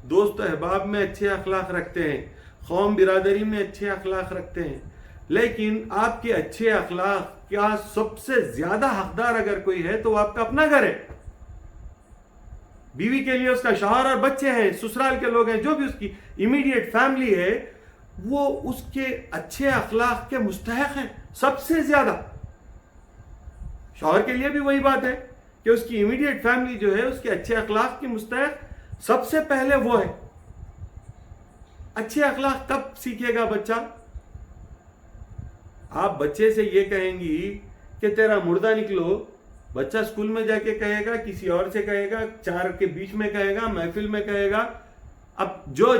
دوست احباب میں اچھے اخلاق رکھتے ہیں, قوم برادری میں اچھے اخلاق رکھتے ہیں, لیکن آپ کے اچھے اخلاق کا سب سے زیادہ حقدار اگر کوئی ہے تو وہ آپ کا اپنا گھر ہے. بیوی کے لیے اس کا شوہر اور بچے ہیں, سسرال کے لوگ ہیں, جو بھی اس کی امیڈیٹ فیملی ہے, وہ اس کے اچھے اخلاق کے مستحق ہیں سب سے زیادہ. شوہر کے لیے بھی وہی بات ہے کہ اس کی امیڈیٹ فیملی جو ہے اس کے اچھے اخلاق کی مستحق سب سے پہلے وہ ہے. اچھے اخلاق کب سیکھے گا بچہ؟ آپ بچے سے یہ کہیں گی کہ تیرا مردہ نکلو, بچہ اسکول میں جا کے کہے گا, کسی اور سے کہے گا, چار کے بیچ میں کہے گا, محفل میں کہے گا. اب جو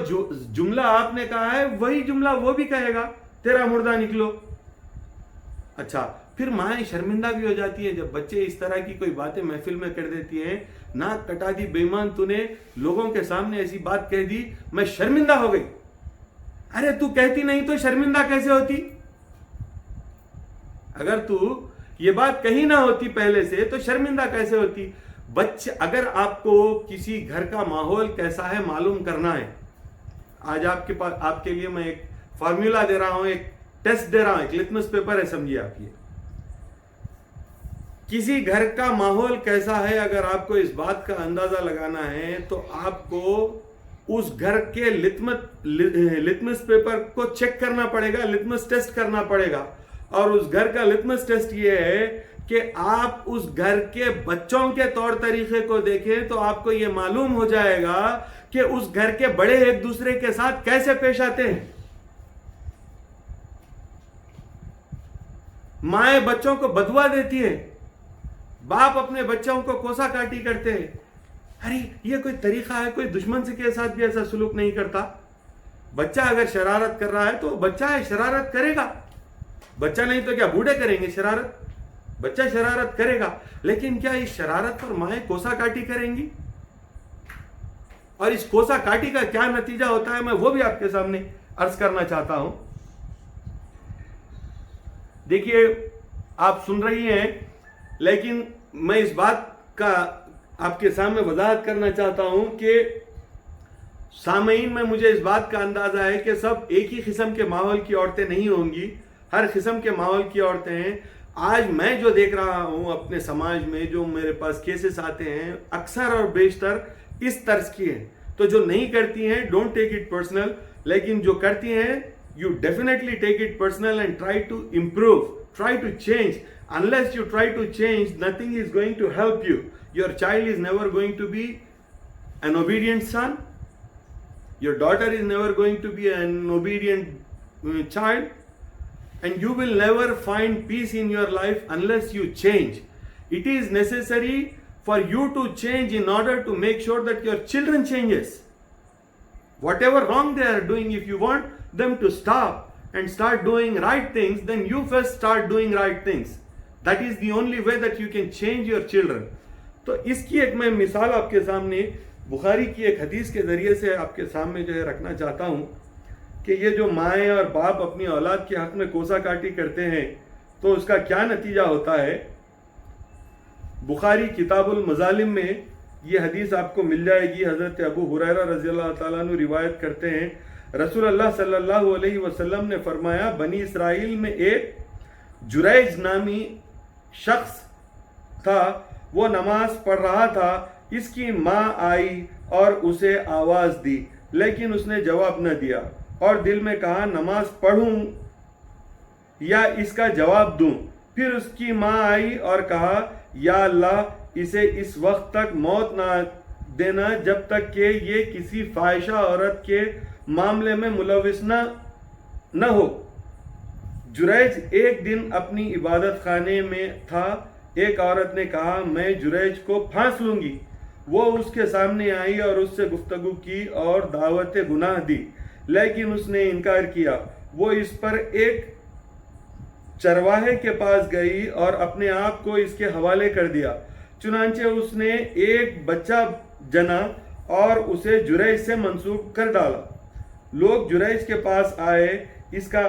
جملہ آپ نے کہا ہے وہی جملہ وہ بھی کہے گا, تیرا مردہ نکلو. اچھا, پھر مائیں شرمندہ بھی ہو جاتی ہیں جب بچے اس طرح کی کوئی باتیں محفل میں کر دیتی ہیں. ناک کٹا دی بے ایمان, تو نے لوگوں کے سامنے ایسی بات کہہ دی, میں شرمندہ ہو گئی. ارے تو کہتی نہیں تو شرمندہ کیسے ہوتی؟ اگر تو یہ بات کہیں نہ ہوتی پہلے سے تو شرمندہ کیسے ہوتی؟ بچے, اگر آپ کو کسی گھر کا ماحول کیسا ہے معلوم کرنا ہے, آج آپ کے پاس, آپ کے لیے میں ایک فارمولا دے رہا ہوں, ایک ٹیسٹ دے رہا ہوں, ایک لٹمس پیپر ہے, سمجھیے آپ. یہ کسی گھر کا ماحول کیسا ہے اگر آپ کو اس بات کا اندازہ لگانا ہے تو آپ کو اس گھر کے لٹمس پیپر کو چیک کرنا پڑے گا, لٹمس ٹیسٹ کرنا پڑے گا. اور اس گھر کا لٹمس ٹیسٹ یہ ہے کہ آپ اس گھر کے بچوں کے طور طریقے کو دیکھیں تو آپ کو یہ معلوم ہو جائے گا کہ اس گھر کے بڑے ایک دوسرے کے ساتھ کیسے پیش آتے ہیں. مائیں بچوں کو بدوا دیتی ہے, باپ اپنے بچوں کو کوسا کاٹی کرتے ہیں. ارے یہ کوئی طریقہ ہے؟ کوئی دشمن سے کے ساتھ بھی ایسا سلوک نہیں کرتا. بچہ اگر شرارت کر رہا ہے تو بچہ ہے, شرارت کرے گا. بچہ نہیں تو کیا بوڑھے کریں گے شرارت؟ بچہ شرارت کرے گا. لیکن کیا اس شرارت پر مائیں کوسا کاٹی کریں گی؟ اور اس کوسا کاٹی کا کیا نتیجہ ہوتا ہے میں وہ بھی آپ کے سامنے عرض کرنا چاہتا ہوں. دیکھیے, آپ سن رہی ہیں, لیکن میں اس بات کا آپ کے سامنے وضاحت کرنا چاہتا ہوں کہ سامعین میں مجھے اس بات کا اندازہ ہے کہ سب ایک ہی قسم کے ماحول کی عورتیں نہیں ہوں گی, ہر قسم کے ماحول کی عورتیں ہیں. آج میں جو دیکھ رہا ہوں اپنے سماج میں, جو میرے پاس کیسز آتے ہیں, اکثر اور بیشتر اس طرز کی ہیں. تو جو نہیں کرتی ہیں ڈونٹ ٹیک اٹ پرسنل, لیکن جو کرتی ہیں you definitely take it personal and try to improve, try to change. Unless you try to change, nothing is going to help you. Your child is never going to be an obedient son. Your daughter is never going to be an obedient child. And you will never find peace in your life unless you change. It is necessary for you to change in order to make sure that your children changes. Whatever wrong they are doing, if you want them to stop and start doing right things, then you first start doing right things. That is the only way that you can change your children. تو اس کی ایک میں مثال آپ کے سامنے بخاری کی ایک حدیث کے ذریعے سے آپ کے سامنے جو ہے رکھنا چاہتا ہوں کہ یہ جو مائیں اور باپ اپنی اولاد کے حق میں کوسا کاٹی کرتے ہیں تو اس کا کیا نتیجہ ہوتا ہے. بخاری کتاب المظالم میں یہ حدیث آپ کو مل جائے گی. حضرت ابو ہریرہ رضی اللہ تعالیٰ عنہ روایت کرتے ہیں, رسول اللہ صلی اللہ علیہ وسلم نے فرمایا, بنی اسرائیل میں ایک جریج نامی شخص تھا, وہ نماز پڑھ رہا تھا. اس کی ماں آئی اور اسے آواز دی, لیکن اس نے جواب نہ دیا اور دل میں کہا نماز پڑھوں یا اس کا جواب دوں. پھر اس کی ماں آئی اور کہا یا اللہ اسے اس وقت تک موت نہ دینا جب تک کہ یہ کسی فاحشہ عورت کے معاملے میں ملوث نہ ہو. جریج ایک دن اپنی عبادت خانے میں تھا. ایک عورت نے کہا میں جریج کو پھانس لوں گی. وہ اس کے سامنے آئی اور اس سے گفتگو کی اور دعوت گناہ دی, لیکن اس نے انکار کیا. وہ اس پر ایک چرواہے کے پاس گئی اور اپنے آپ کو اس کے حوالے کر دیا. چنانچہ اس نے ایک بچہ جنا اور اسے جریج سے منسوب کر ڈالا. لوگ جریج کے پاس آئے, اس کا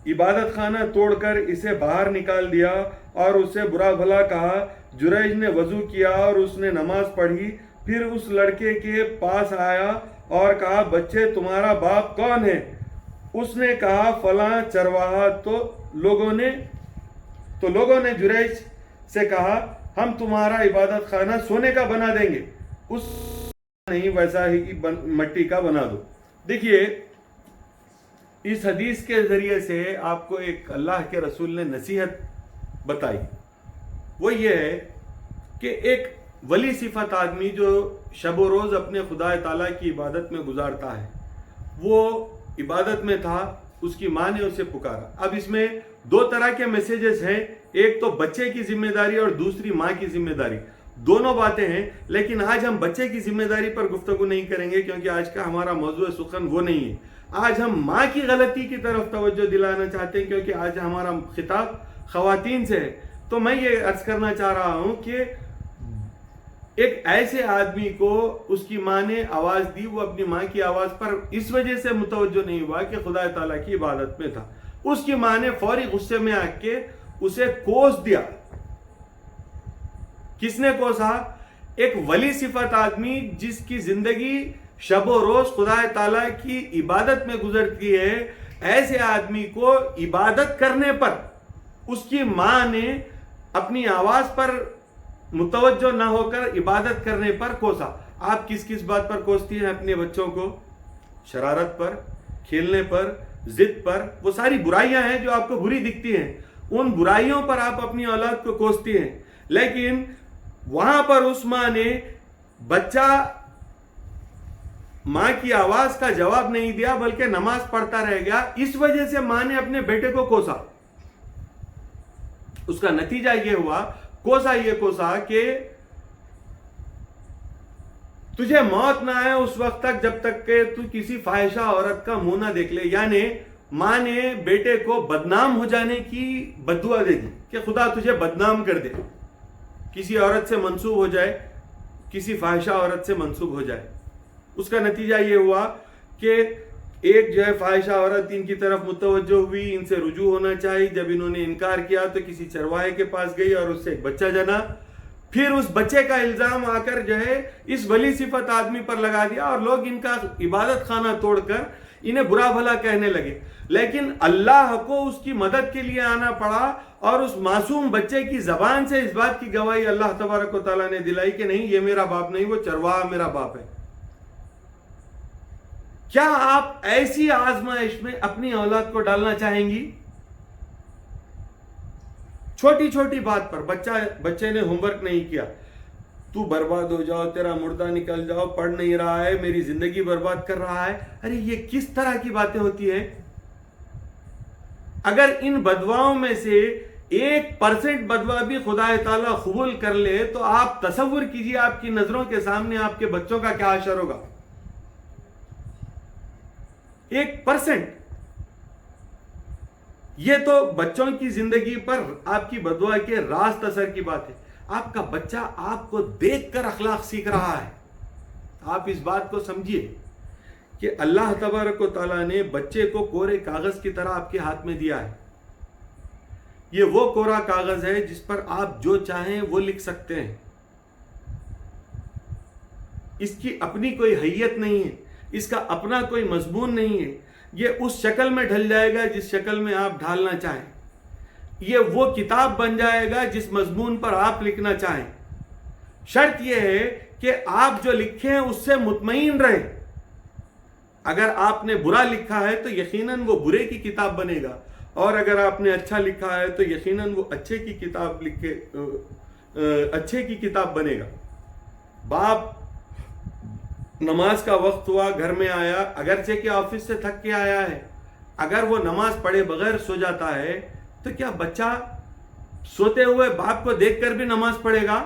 عبادت خانہ توڑ کر اسے باہر نکال دیا اور اسے برا بھلا کہا. جریج نے وضو کیا اور اس نے نماز پڑھی. پھر اس لڑکے کے پاس آیا اور کہا بچے تمہارا باپ کون ہے؟ اس نے کہا فلاں چرواہا تو لوگوں نے جریج سے کہا ہم تمہارا عبادت خانہ سونے کا بنا دیں گے، اس نہیں ویسا ہی مٹی کا بنا دو۔ دیکھیے اس حدیث کے ذریعے سے آپ کو ایک اللہ کے رسول نے نصیحت بتائی، وہ یہ ہے کہ ایک ولی صفت آدمی جو شب و روز اپنے خدا تعالیٰ کی عبادت میں گزارتا ہے، وہ عبادت میں تھا، اس کی ماں نے اسے پکارا۔ اب اس میں دو طرح کے میسیجز ہیں، ایک تو بچے کی ذمہ داری اور دوسری ماں کی ذمہ داری، دونوں باتیں ہیں، لیکن آج ہم بچے کی ذمہ داری پر گفتگو نہیں کریں گے کیونکہ آج کا ہمارا موضوع سخن وہ نہیں ہے۔ آج ہم ماں کی غلطی کی طرف توجہ دلانا چاہتے ہیں کیونکہ آج ہمارا خطاب خواتین سے ہے۔ تو میں یہ عرض کرنا چاہ رہا ہوں کہ ایک ایسے آدمی کو اس کی ماں نے آواز دی، وہ اپنی ماں کی آواز پر اس وجہ سے متوجہ نہیں ہوا کہ خدا تعالیٰ کی عبادت میں تھا، اس کی ماں نے فوری غصے میں آ کے اسے کوس دیا۔ کس نے کوسا؟ ایک ولی صفت آدمی جس کی زندگی شب و روز خدا تعالیٰ کی عبادت میں گزرتی ہے، ایسے آدمی کو عبادت کرنے پر اس کی ماں نے اپنی آواز پر متوجہ نہ ہو کر عبادت کرنے پر کوسا۔ آپ کس کس بات پر کوستی ہیں اپنے بچوں کو؟ شرارت پر، کھیلنے پر، ضد پر، وہ ساری برائیاں ہیں جو آپ کو بری دکھتی ہیں، ان برائیوں پر آپ اپنی اولاد کو کوستی ہیں۔ لیکن وہاں پر اس ماں نے بچہ ماں کی آواز کا جواب نہیں دیا بلکہ نماز پڑھتا رہ گیا، اس وجہ سے ماں نے اپنے بیٹے کو کوسا۔ اس کا نتیجہ یہ ہوا، کوسا کہ تجھے موت نہ آئے اس وقت تک جب تک کہ تو کسی فاحشہ عورت کا منہ نہ دیکھ لے۔ یعنی ماں نے بیٹے کو بدنام ہو جانے کی بددعا دے دی کہ خدا تجھے بدنام کر دے، کسی عورت سے منسوب ہو جائے، کسی فاحشہ عورت سے منسوب ہو جائے۔ اس کا نتیجہ یہ ہوا کہ ایک جو ہے فاحشہ عورت ان کی طرف متوجہ ہوئی، ان سے رجوع ہونا چاہی، جب انہوں نے انکار کیا تو کسی چرواہے کے پاس گئی اور اس سے ایک بچہ جنا۔ پھر اس بچے کا الزام آ کر جو ہے اس ولی صفت آدمی پر لگا دیا اور لوگ ان کا عبادت خانہ توڑ کر انہیں برا بھلا کہنے لگے۔ لیکن اللہ کو اس کی مدد کے لیے آنا پڑا اور اس معصوم بچے کی زبان سے اس بات کی گواہی اللہ تبارک و تعالیٰ نے دلائی کہ نہیں، یہ میرا باپ نہیں، وہ چرواہا میرا باپ ہے۔ کیا آپ ایسی آزمائش میں اپنی اولاد کو ڈالنا چاہیں گی؟ چھوٹی چھوٹی بات پر بچے نے ہوم ورک نہیں کیا، تو برباد ہو جاؤ، تیرا مردہ نکل جاؤ، پڑھ نہیں رہا ہے، میری زندگی برباد کر رہا ہے۔ ارے یہ کس طرح کی باتیں ہوتی ہیں؟ اگر ان بدواؤں میں سے 1% بدوا بھی خدا تعالیٰ قبول کر لے تو آپ تصور کیجئے آپ کی نظروں کے سامنے آپ کے بچوں کا کیا اثر ہوگا۔ 1%، یہ تو بچوں کی زندگی پر آپ کی بددعا کے راست اثر کی بات ہے۔ آپ کا بچہ آپ کو دیکھ کر اخلاق سیکھ رہا ہے۔ آپ اس بات کو سمجھیے کہ اللہ تبارک و تعالیٰ نے بچے کو کورے کاغذ کی طرح آپ کے ہاتھ میں دیا ہے۔ یہ وہ کورا کاغذ ہے جس پر آپ جو چاہیں وہ لکھ سکتے ہیں، اس کی اپنی کوئی حیت نہیں ہے، اس کا اپنا کوئی مضمون نہیں ہے، یہ اس شکل میں ڈھل جائے گا جس شکل میں آپ ڈھالنا چاہیں، یہ وہ کتاب بن جائے گا جس مضمون پر آپ لکھنا چاہیں۔ شرط یہ ہے کہ آپ جو لکھیں اس سے مطمئن رہیں۔ اگر آپ نے برا لکھا ہے تو یقیناً وہ برے کی کتاب بنے گا، اور اگر آپ نے اچھا لکھا ہے تو یقیناً وہ اچھے کی کتاب بنے گا۔ باپ نماز کا وقت ہوا، گھر میں آیا، اگرچہ کہ آفس سے تھک کے آیا ہے، اگر وہ نماز پڑھے بغیر سو جاتا ہے تو کیا بچہ سوتے ہوئے باپ کو دیکھ کر بھی نماز پڑھے گا؟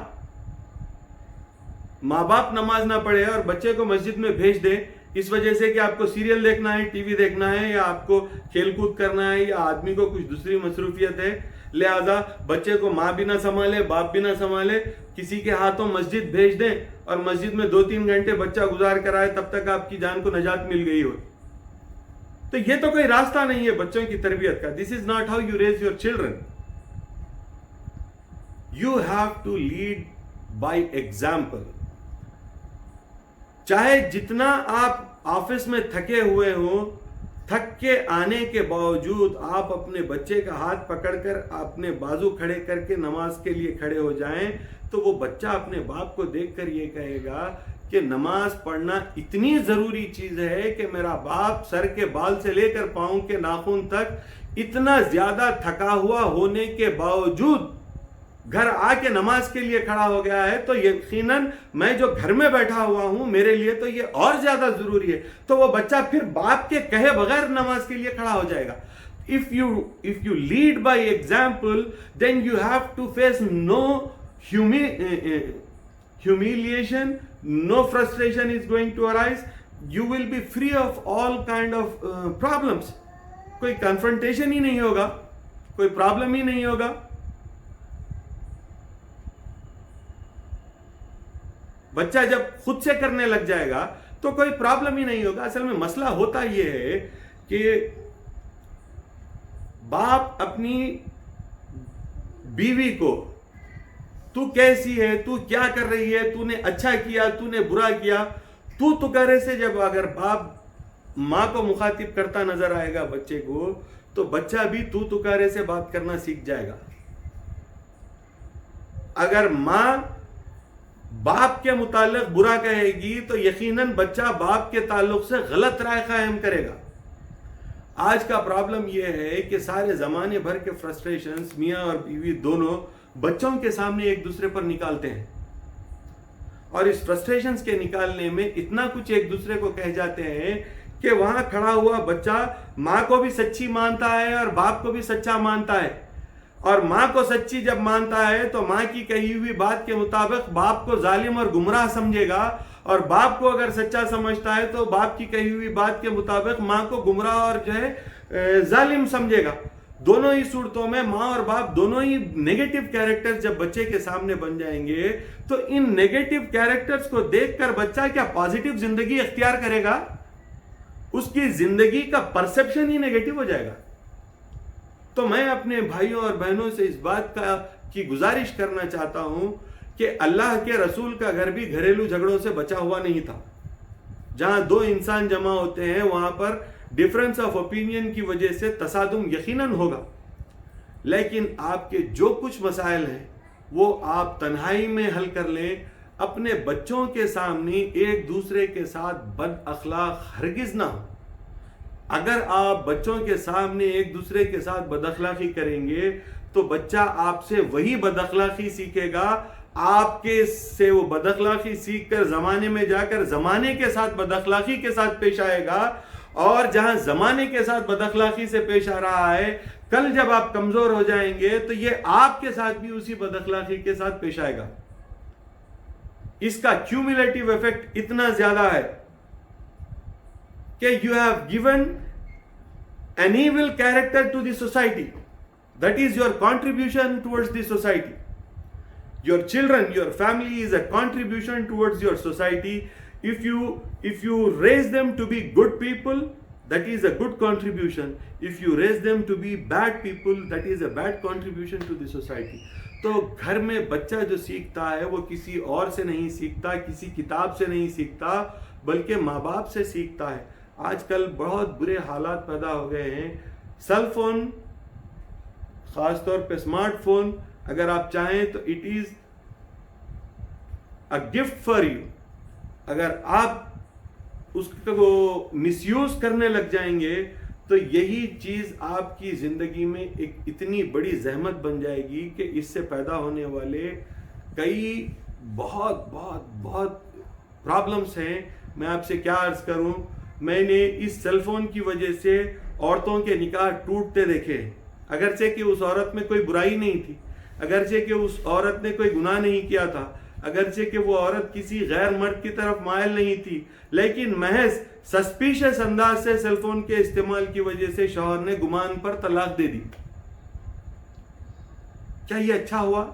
ماں باپ نماز نہ پڑھے اور بچے کو مسجد میں بھیج دے اس وجہ سے کہ آپ کو سیریل دیکھنا ہے، ٹی وی دیکھنا ہے، یا آپ کو کھیل کود کرنا ہے، یا آدمی کو کچھ دوسری مصروفیت ہے، لہذا بچے کو ماں بھی نہ سنبھالے، باپ بھی نہ سنبھالے، کسی کے ہاتھوں مسجد بھیج دیں اور مسجد میں 2-3 گھنٹے بچہ گزار کر آئے، تب تک آپ کی جان کو نجات مل گئی ہو۔ تو یہ تو کوئی راستہ نہیں ہے بچوں کی تربیت کا۔ This is not how you raise your children. You have to lead by example. چاہے جتنا آپ آفس میں تھکے ہوئے ہوں، تھک کے آنے کے باوجود آپ اپنے بچے کا ہاتھ پکڑ کر اپنے بازو کھڑے کر کے نماز کے لیے کھڑے ہو جائیں تو وہ بچہ اپنے باپ کو دیکھ کر یہ کہے گا کہ نماز پڑھنا اتنی ضروری چیز ہے کہ میرا باپ سر کے بال سے لے کر پاؤں کے ناخن تک اتنا زیادہ تھکا ہوا ہونے کے باوجود گھر آ کے نماز کے لیے کھڑا ہو گیا ہے تو یقیناً میں جو گھر میں بیٹھا ہوا ہوں میرے لیے تو یہ اور زیادہ ضروری ہے. تو وہ بچہ پھر باپ کے کہے بغیر نماز کے لیے کھڑا ہو جائے گا. If you lead by example, then you have to face no humiliation, no frustration is going to arise. You will be free of all kind of problems. کوئی کنفرنٹیشن ہی نہیں ہوگا, کوئی پرابلم ہی نہیں ہوگا. بچہ جب خود سے کرنے لگ جائے گا تو کوئی پرابلم ہی نہیں ہوگا. اصل میں مسئلہ ہوتا یہ ہے کہ باپ اپنی بیوی کو تو کیسی ہے, تو کیا کر رہی ہے, تو نے اچھا کیا, تو نے برا کیا, تو تکارے سے جب اگر باپ ماں کو مخاطب کرتا نظر آئے گا بچے کو تو بچہ بھی تو تکارے سے بات کرنا سیکھ جائے گا. اگر ماں باپ کے متعلق برا کہے گی تو یقیناً بچہ باپ کے تعلق سے غلط رائے قائم کرے گا. آج کا پرابلم یہ ہے کہ سارے زمانے بھر کے فرسٹریشنز میاں اور بیوی دونوں بچوں کے سامنے ایک دوسرے پر نکالتے ہیں, اور اس فرسٹریشنز کے نکالنے میں اتنا کچھ ایک دوسرے کو کہہ جاتے ہیں کہ وہاں کھڑا ہوا بچہ ماں کو بھی سچی مانتا ہے اور باپ کو بھی سچا مانتا ہے, اور ماں کو سچی جب مانتا ہے تو ماں کی کہی ہوئی بات کے مطابق باپ کو ظالم اور گمراہ سمجھے گا, اور باپ کو اگر سچا سمجھتا ہے تو باپ کی کہی ہوئی بات کے مطابق ماں کو گمراہ اور جو ہے ظالم سمجھے گا. دونوں ہی صورتوں میں ماں اور باپ دونوں ہی نیگیٹو کیریکٹر جب بچے کے سامنے بن جائیں گے تو ان نیگیٹو کیریکٹرز کو دیکھ کر بچہ کیا پازیٹیو زندگی اختیار کرے گا؟ اس کی زندگی کا پرسپشن ہی نیگیٹو ہو جائے گا. تو میں اپنے بھائیوں اور بہنوں سے اس بات کی گزارش کرنا چاہتا ہوں کہ اللہ کے رسول کا گھر بھی گھریلو جھگڑوں سے بچا ہوا نہیں تھا. جہاں دو انسان جمع ہوتے ہیں وہاں پر ڈفرنس آف اوپینین کی وجہ سے تصادم یقیناً ہوگا, لیکن آپ کے جو کچھ مسائل ہیں وہ آپ تنہائی میں حل کر لیں. اپنے بچوں کے سامنے ایک دوسرے کے ساتھ بد اخلاق ہرگز نہ ہو. اگر آپ بچوں کے سامنے ایک دوسرے کے ساتھ بد اخلاقی کریں گے تو بچہ آپ سے وہی بد اخلاقی سیکھے گا, آپ کے سے وہ بد اخلاقی سیکھ کر زمانے میں جا کر زمانے کے ساتھ بد اخلاقی کے ساتھ پیش آئے گا, اور جہاں زمانے کے ساتھ بد اخلاقی سے پیش آ رہا ہے کل جب آپ کمزور ہو جائیں گے تو یہ آپ کے ساتھ بھی اسی بد اخلاقی کے ساتھ پیش آئے گا. اس کا کیومولیٹو ایفیکٹ اتنا زیادہ ہے کہ you have given an evil character to the society. That is your contribution towards the society. Your children, your family is a contribution towards your society. If you raise them to be good people, that is a good contribution. If you raise them to be bad people, that is a bad contribution to the society. تو گھر میں بچہ جو سیکھتا ہے وہ کسی اور سے نہیں سیکھتا, کسی کتاب سے نہیں سیکھتا, بلکہ ماں باپ سے سیکھتا ہے. آج کل بہت برے حالات پیدا ہو گئے ہیں. سیل فون, خاص طور پہ اسمارٹ فون, اگر آپ چاہیں تو it is a gift for you. اگر آپ اس کو مس یوز کرنے لگ جائیں گے تو یہی چیز آپ کی زندگی میں ایک اتنی بڑی زحمت بن جائے گی کہ اس سے پیدا ہونے والے کئی بہت بہت بہت پرابلمس ہیں. میں آپ سے کیا عرض کروں, میں نے اس سیل فون کی وجہ سے عورتوں کے نکاح ٹوٹتے دیکھے, اگرچہ کہ اس عورت میں کوئی برائی نہیں تھی, اگرچہ کہ اس عورت نے کوئی گناہ نہیں کیا تھا, اگرچہ کہ وہ عورت کسی غیر مرد کی طرف مائل نہیں تھی, لیکن محض سسپیشس انداز سے سیل فون کے استعمال کی وجہ سے شوہر نے گمان پر طلاق دے دی. کیا یہ اچھا ہوا؟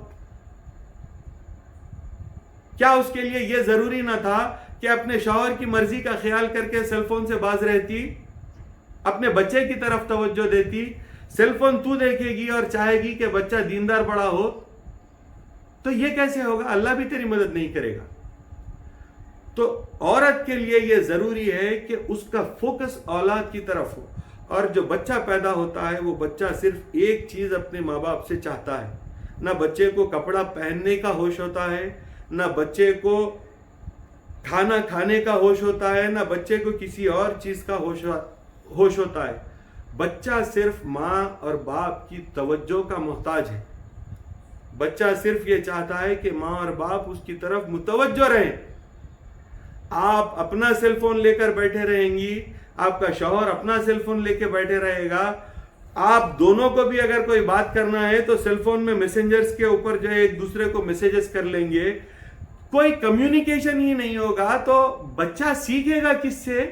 کیا اس کے لیے یہ ضروری نہ تھا کہ اپنے شوہر کی مرضی کا خیال کر کے سیل فون سے باز رہتی, اپنے بچے کی طرف توجہ دیتی؟ سیل فون تو دیکھے گی اور چاہے گی کہ بچہ دیندار بڑا ہو, تو یہ کیسے ہوگا؟ اللہ بھی تیری مدد نہیں کرے گا. تو عورت کے لیے یہ ضروری ہے کہ اس کا فوکس اولاد کی طرف ہو، اور جو بچہ پیدا ہوتا ہے وہ بچہ صرف ایک چیز اپنے ماں باپ سے چاہتا ہے. نہ بچے کو کپڑا پہننے کا ہوش ہوتا ہے، نہ بچے کو کھانا کھانے کا ہوش ہوتا ہے، نہ بچے کو کسی اور چیز کا ہوش ہوتا ہے. بچہ صرف ماں اور باپ کی توجہ کا محتاج ہے. بچہ صرف یہ چاہتا ہے کہ ماں اور باپ اس کی طرف متوجہ رہیں. آپ اپنا سیل فون لے کر بیٹھے رہیں گی، آپ کا شوہر اپنا سیل فون لے کے بیٹھے رہے گا، آپ دونوں کو بھی اگر کوئی بات کرنا ہے تو سیل فون میں میسنجرز کے اوپر جو ہے ایک دوسرے کو میسیجز کر لیں گے، کوئی کمیونیکیشن ہی نہیں ہوگا، تو بچہ سیکھے گا کس سے؟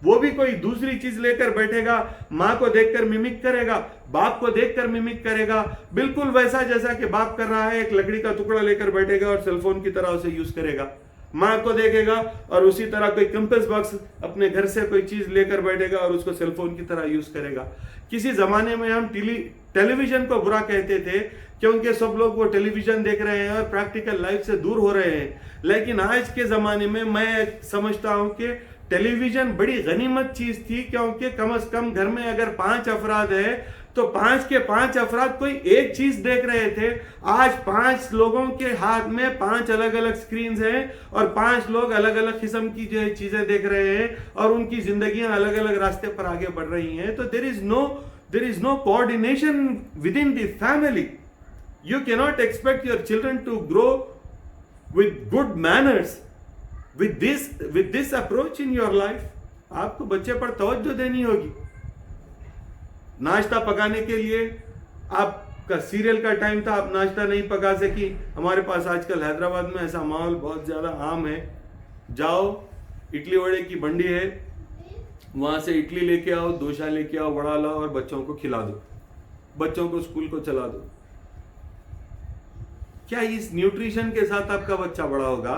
وہ بھی کوئی دوسری چیز لے کر بیٹھے گا، ماں کو دیکھ کر ممک کرے گا، باپ کو دیکھ کر ممک کرے گا، بالکل ویسا جیسا کہ باپ کر رہا ہے. ایک لکڑی کا ٹکڑا لے کر بیٹھے گا اور سیل فون کی طرح اسے یوز کرے گا. ماں کو دیکھے گا اور اسی طرح کوئی کمپس باکس اپنے گھر سے کوئی چیز لے کر بیٹھے گا اور اس کو سیل فون کی طرح یوز کرے گا. کسی زمانے میں ہم ٹیلی ویژن کو برا کہتے تھے کیونکہ سب لوگ وہ ٹیلی ویژن دیکھ رہے ہیں اور پریکٹیکل لائف سے دور ہو رہے ہیں. لیکن آج کے زمانے میں سمجھتا ہوں کہ ٹیلی ویژن بڑی غنیمت چیز تھی، کیونکہ کم از کم گھر میں اگر 5 افراد ہیں تو 5 کے 5 افراد کوئی ایک چیز دیکھ رہے تھے. آج 5 لوگوں کے ہاتھ میں 5 الگ الگ سکرینز ہیں اور 5 لوگ الگ الگ قسم کی جو ہے چیزیں دیکھ رہے ہیں اور ان کی زندگیاں الگ الگ راستے پر آگے بڑھ رہی ہیں. تو there is no coordination within the family. You cannot expect your children to grow with good manners with this approach in your life. آپ کو بچے پر توجہ دینی ہوگی. ناشتہ پکانے کے لیے آپ کا سیریل کا ٹائم تھا، آپ ناشتہ نہیں پکا سکی. ہمارے پاس آج کل حیدرآباد میں ایسا ماحول بہت زیادہ عام ہے. جاؤ، اڈلی وڑے کی منڈی ہے، وہاں سے اڈلی لے کے آؤ، دوشا لے کے آؤ، وڑا لاؤ اور بچوں کو کھلا دو، بچوں کو اسکول کو چلا دو. کیا اس نیوٹریشن کے ساتھ آپ کا بچہ بڑا ہوگا؟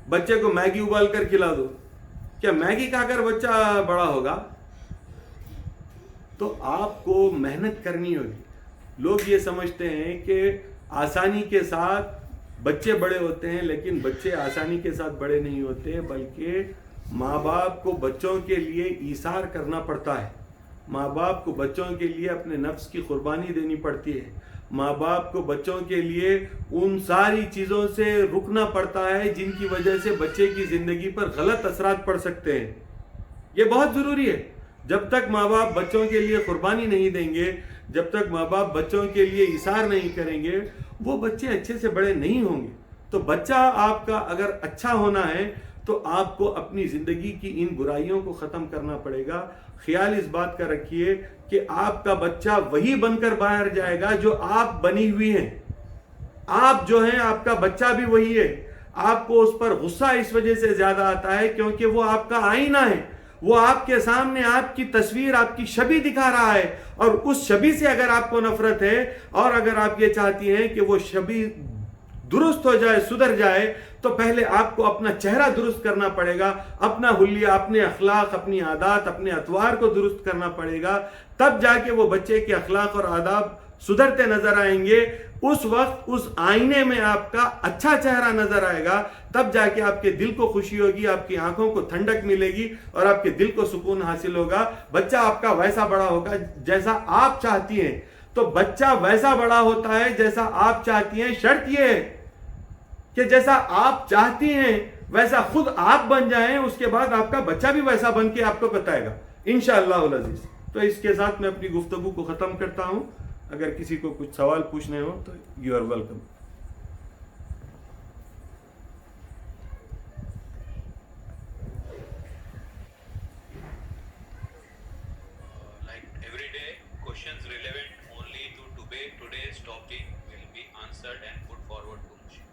بچے کو میگی ابال کر کھلا دو، کیا میگی کھا کر بچہ بڑا ہوگا؟ تو آپ کو محنت کرنی ہوگی. لوگ یہ سمجھتے ہیں کہ آسانی کے ساتھ بچے بڑے ہوتے ہیں، لیکن بچے آسانی کے ساتھ بڑے نہیں ہوتے، بلکہ ماں باپ کو بچوں کے لیے ایثار کرنا پڑتا ہے. ماں باپ کو بچوں کے لیے اپنے نفس کی قربانی دینی پڑتی ہے. ماں باپ کو بچوں کے لیے ان ساری چیزوں سے رکنا پڑتا ہے جن کی وجہ سے بچے کی زندگی پر غلط اثرات پڑ سکتے ہیں. یہ بہت ضروری ہے. جب تک ماں باپ بچوں کے لیے قربانی نہیں دیں گے، جب تک ماں باپ بچوں کے لیے ایثار نہیں کریں گے، وہ بچے اچھے سے بڑے نہیں ہوں گے. تو بچہ آپ کا اگر اچھا ہونا ہے تو آپ کو اپنی زندگی کی ان برائیوں کو ختم کرنا پڑے گا. خیال اس بات کا رکھیے کہ آپ کا بچہ وہی بن کر باہر جائے گا جو آپ بنی ہوئی ہیں. آپ جو ہیں، آپ کا بچہ بھی وہی ہے. آپ کو اس پر غصہ اس وجہ سے زیادہ آتا ہے کیونکہ وہ آپ کا آئینہ ہے. وہ آپ کے سامنے آپ کی تصویر، آپ کی شبیہ دکھا رہا ہے، اور اس شبیہ سے اگر آپ کو نفرت ہے اور اگر آپ یہ چاہتی ہیں کہ وہ شبیہ درست ہو جائے، سدھر جائے، تو پہلے آپ کو اپنا چہرہ درست کرنا پڑے گا، اپنا حلیہ، اپنے اخلاق، اپنی عادات، اپنے اطوار کو درست کرنا پڑے گا. تب جا کے وہ بچے کے اخلاق اور آداب سدھرتے نظر آئیں گے. اس وقت اس آئینے میں آپ کا اچھا چہرہ نظر آئے گا. تب جا کے آپ کے دل کو خوشی ہوگی، آپ کی آنکھوں کو ٹھنڈک ملے گی اور آپ کے دل کو سکون حاصل ہوگا. بچہ آپ کا ویسا بڑا ہوگا جیسا آپ چاہتی ہیں. تو بچہ ویسا بڑا ہوتا ہے جیسا آپ چاہتی ہیں. شرط یہ ہے کہ جیسا آپ چاہتی ہیں ویسا خود آپ بن جائیں، اس کے بعد آپ کا بچہ بھی ویسا بن کے آپ کو بتائے گا انشاءاللہ العزیز. تو اس کے ساتھ میں اپنی گفتگو کو ختم کرتا ہوں. اگر کسی کو کچھ سوال پوچھنے ہو تو you are welcome. Like every day, questions relevant only to today's topic will be answered and put forward to Mushi.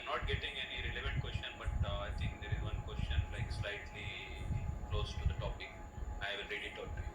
I'm not getting any relevant question, but I think there is one question like slightly close to the topic. I will read it out to you.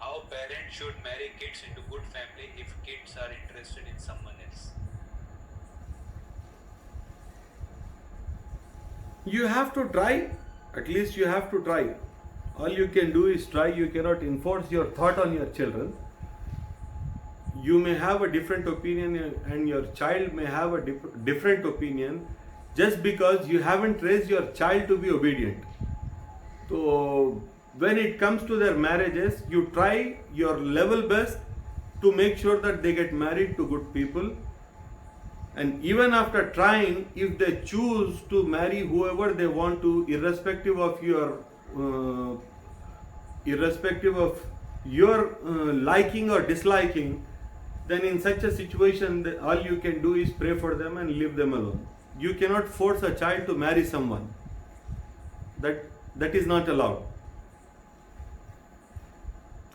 How parents should marry kids into good family if kids are interested in someone else? You have to try. At least you have to try. All you can do is try. You cannot enforce your thought on your children. You may have a different opinion and your child may have a different opinion just because you haven't raised your child to be obedient. So when it comes to their marriages, you try your level best to make sure that they get married to good people. And even after trying, if they choose to marry whoever they want to, irrespective of your liking or disliking, then in such a situation, all you can do is pray for them and leave them alone. You cannot force a child to marry someone. That is not allowed.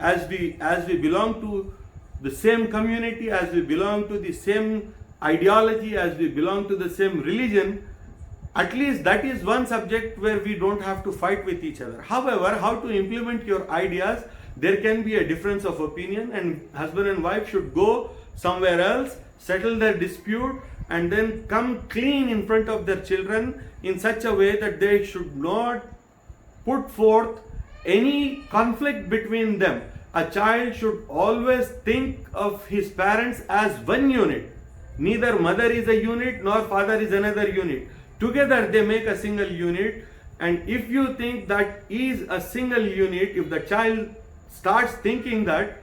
as we belong to the same community, as we belong to the same ideology, as we belong to the same religion, at least that is one subject where we don't have to fight with each other. However, how to implement your ideas, there can be a difference of opinion and husband and wife should go somewhere else, settle their dispute and then come clean in front of their children in such a way that they should not put forth any conflict between them. A child should always think of his parents as one unit. Neither mother is a unit nor father is another unit. Together they make a single unit. And if you think that is a single unit, if the child starts thinking that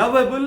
lovable,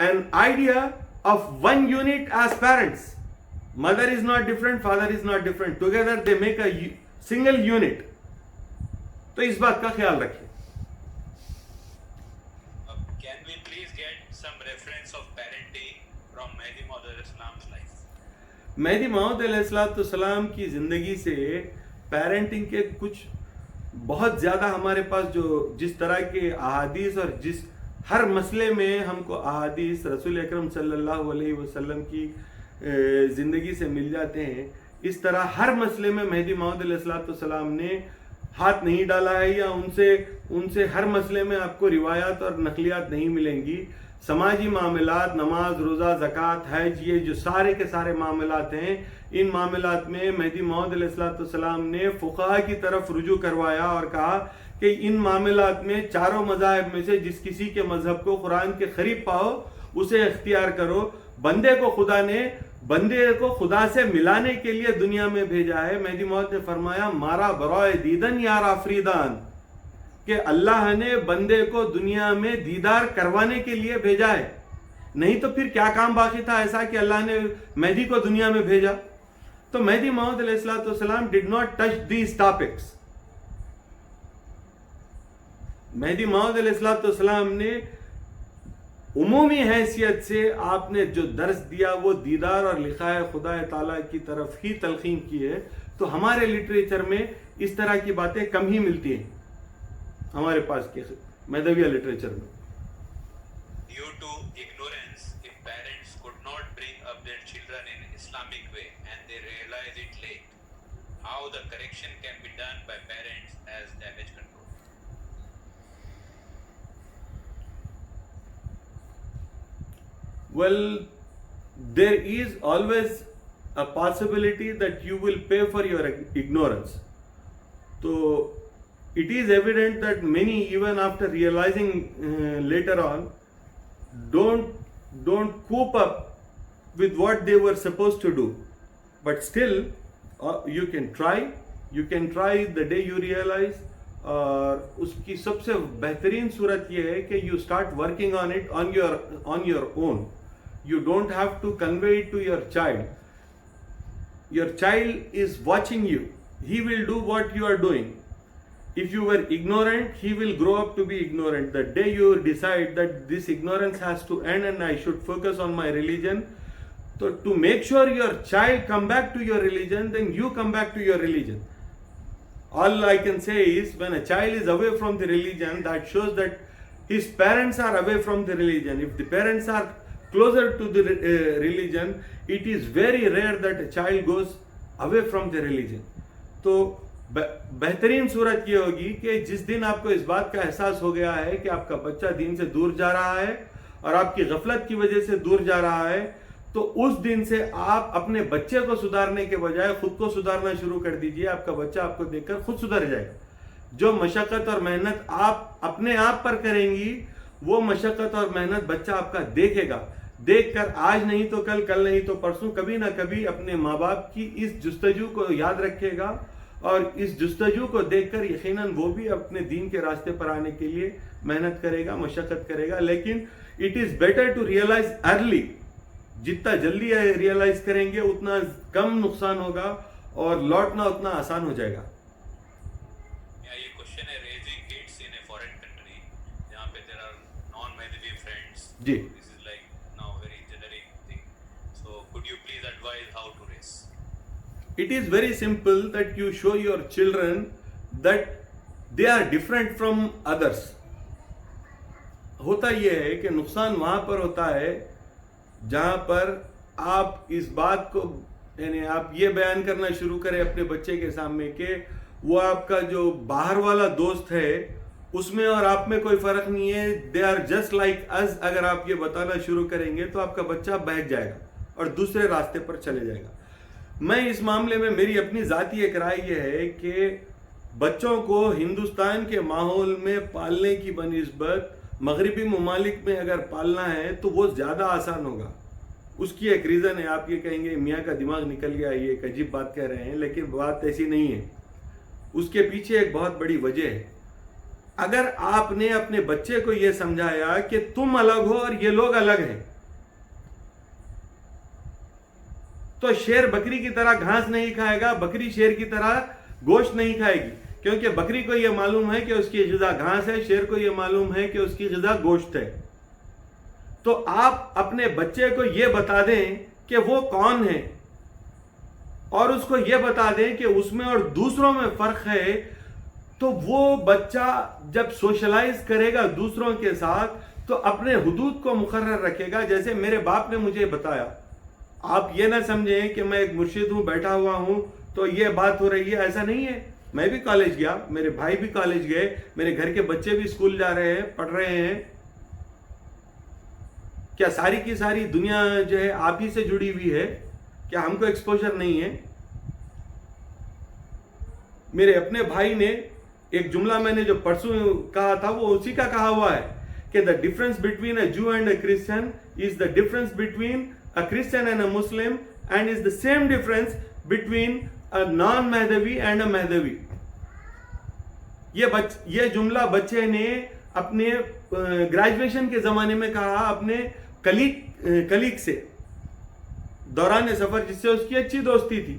an idea of one unit as parents. Mother is not different, father is not different. Together they make a single unit. تو اس بات کا خیال رکھیں. Can we please get some reference of parenting from Mehdi Maud alayhi salam's life? مہدی موعود علیہ السلام کی زندگی سے پیرنٹنگ کے کچھ بہت زیادہ ہمارے پاس جو جس طرح کے احادیث اور جس ہر مسئلے میں ہم کو احادیث رسول اکرم صلی اللہ علیہ وسلم کی زندگی سے مل جاتے ہیں، اس طرح ہر مسئلے میں مہدی موعود علیہ السلام نے ہاتھ نہیں ڈالا ہے، یا ان سے ہر مسئلے میں آپ کو روایات اور نقلیات نہیں ملیں گی. سماجی معاملات، نماز، روزہ، زکوٰۃ، حج، یہ جو سارے کے سارے معاملات ہیں، ان معاملات میں مہدی موعود علیہ السلام نے فقہاء کی طرف رجوع کروایا اور کہا کہ ان معاملات میں چاروں مذاہب میں سے جس کسی کے مذہب کو قرآن کے قریب پاؤ اسے اختیار کرو. بندے کو خدا سے ملانے کے لیے دنیا میں بھیجا ہے. مہدی موعود نے فرمایا مارا برائے دیدن یار آفریدان، کہ اللہ نے بندے کو دنیا میں دیدار کروانے کے لیے بھیجا ہے، نہیں تو پھر کیا کام باقی تھا ایسا کہ اللہ نے مہدی کو دنیا میں بھیجا. تو مہدی موعود علیہ السلام did not touch these topics. مہدی موعود علیہ السلام نے عمومی حیثیت سے آپ نے جو درس دیا وہ دیدار اور لقاء خدا تعالیٰ کی طرف ہی تلقین کی ہے. تو ہمارے لٹریچر میں اس طرح کی باتیں کم ہی ملتی ہیں ہمارے پاس کے مہدویہ لٹریچر میں. Due to ignorance, if parents could not bring up their children in Islamic way and they realize it late, how the correction can be done by parents as damage control? Well, there is always a possibility that you will pay for your ignorance. So it is evident that many, even after realizing later on, don't cope up with what they were supposed to do. But still, you can try the day you realize. اور اس کی سب سے بہترین صورت یہ ہے کہ you start working on it on your own. You don't have to convey it to your child. Your child is watching you. He will do what you are doing. If you were ignorant, he will grow up to be ignorant. The day you decide that this ignorance has to end and I should focus on my religion, so to make sure your child come back to your religion, then you come back to your religion. All I can say is when a child is away from the religion, that shows that his parents are away from the religion. If the parents are closer to the religion, it is very rare that a child goes away from the religion. تو بہترین صورت یہ ہوگی کہ جس دن آپ کو اس بات کا احساس ہو گیا ہے کہ آپ کا بچہ دین سے دور جا رہا ہے اور آپ کی غفلت کی وجہ سے دور جا رہا ہے، تو اس دن سے آپ اپنے بچے کو سدھارنے کے بجائے خود کو سدھارنا شروع کر دیجئے. آپ کا بچہ آپ کو دیکھ کر خود سدھر جائے گا. جو مشقت اور محنت آپ اپنے آپ پر کریں گی وہ مشقت اور محنت بچہ آپ کا دیکھے گا. دیکھ کر آج نہیں تو کل نہیں تو پرسوں کبھی نہ کبھی اپنے ماں باپ کی اس جستجو کو یاد رکھے گا، اور اس جستجو کو دیکھ کر یقیناً وہ بھی اپنے دین کے راستے پر آنے کے لیے محنت کرے گا، مشقت کرے گا. لیکن it is better to realise early. جتنا جلدی ریئلائز کریں گے اتنا کم نقصان ہوگا اور لوٹنا اتنا آسان ہو جائے گا. یہ کوشچن ہے raising kids in a foreign country جہاں پہ دیر آر نان مہدوی فرینڈس. جی، this is like now very generic thing. So could you please advise how to raise? it is very simple that you show your children that they are different from others. ہوتا یہ ہے کہ نقصان وہاں پر ہوتا ہے جہاں پر آپ اس بات کو یعنی آپ یہ بیان کرنا شروع کریں اپنے بچے کے سامنے کہ وہ آپ کا جو باہر والا دوست ہے اس میں اور آپ میں کوئی فرق نہیں ہے، دے آر جسٹ لائک اس. اگر آپ یہ بتانا شروع کریں گے تو آپ کا بچہ بہک جائے گا اور دوسرے راستے پر چلے جائے گا. میں اس معاملے میں میری اپنی ذاتی ایک رائے یہ ہے کہ بچوں کو ہندوستان کے ماحول میں پالنے کی بنسبت مغربی ممالک میں اگر پالنا ہے تو وہ زیادہ آسان ہوگا. اس کی ایک ریزن ہے. آپ یہ کہیں گے میاں کا دماغ نکل گیا، یہ ایک عجیب بات کہہ رہے ہیں، لیکن بات ایسی نہیں ہے. اس کے پیچھے ایک بہت بڑی وجہ ہے. اگر آپ نے اپنے بچے کو یہ سمجھایا کہ تم الگ ہو اور یہ لوگ الگ ہیں، تو شیر بکری کی طرح گھاس نہیں کھائے گا، بکری شیر کی طرح گوشت نہیں کھائے گی. کیونکہ بکری کو یہ معلوم ہے کہ اس کی غذا گھاس ہے, شیر کو یہ معلوم ہے کہ اس کی غذا گوشت ہے. تو آپ اپنے بچے کو یہ بتا دیں کہ وہ کون ہے, اور اس کو یہ بتا دیں کہ اس میں اور دوسروں میں فرق ہے, تو وہ بچہ جب سوشلائز کرے گا دوسروں کے ساتھ تو اپنے حدود کو مقرر رکھے گا. جیسے میرے باپ نے مجھے بتایا, آپ یہ نہ سمجھیں کہ میں ایک مرشد ہوں, بیٹھا ہوا ہوں تو یہ بات ہو رہی ہے, ایسا نہیں ہے. میں بھی کالج گیا, میرے بھائی بھی کالج گئے, میرے گھر کے بچے بھی اسکول جا رہے ہیں, پڑھ رہے ہیں. کیا ساری کی ساری دنیا جو ہے آپ ہی سے جڑی ہوئی ہے؟ کیا ہم کو ایکسپوجر نہیں ہے؟ میرے اپنے بھائی نے ایک جملہ میں نے جو پرسوں کہا تھا وہ اسی کا کہا ہوا ہے کہ the difference between a Jew and a Christian is the difference between a Christian and a Muslim and is the same difference between a non-Mahdavi and a Mahdavi. یہ جملہ بچے نے اپنے گریجویشن کے زمانے میں کہا اپنے کلیگ سے دوران سفر, جس سے اس کی اچھی دوستی تھی.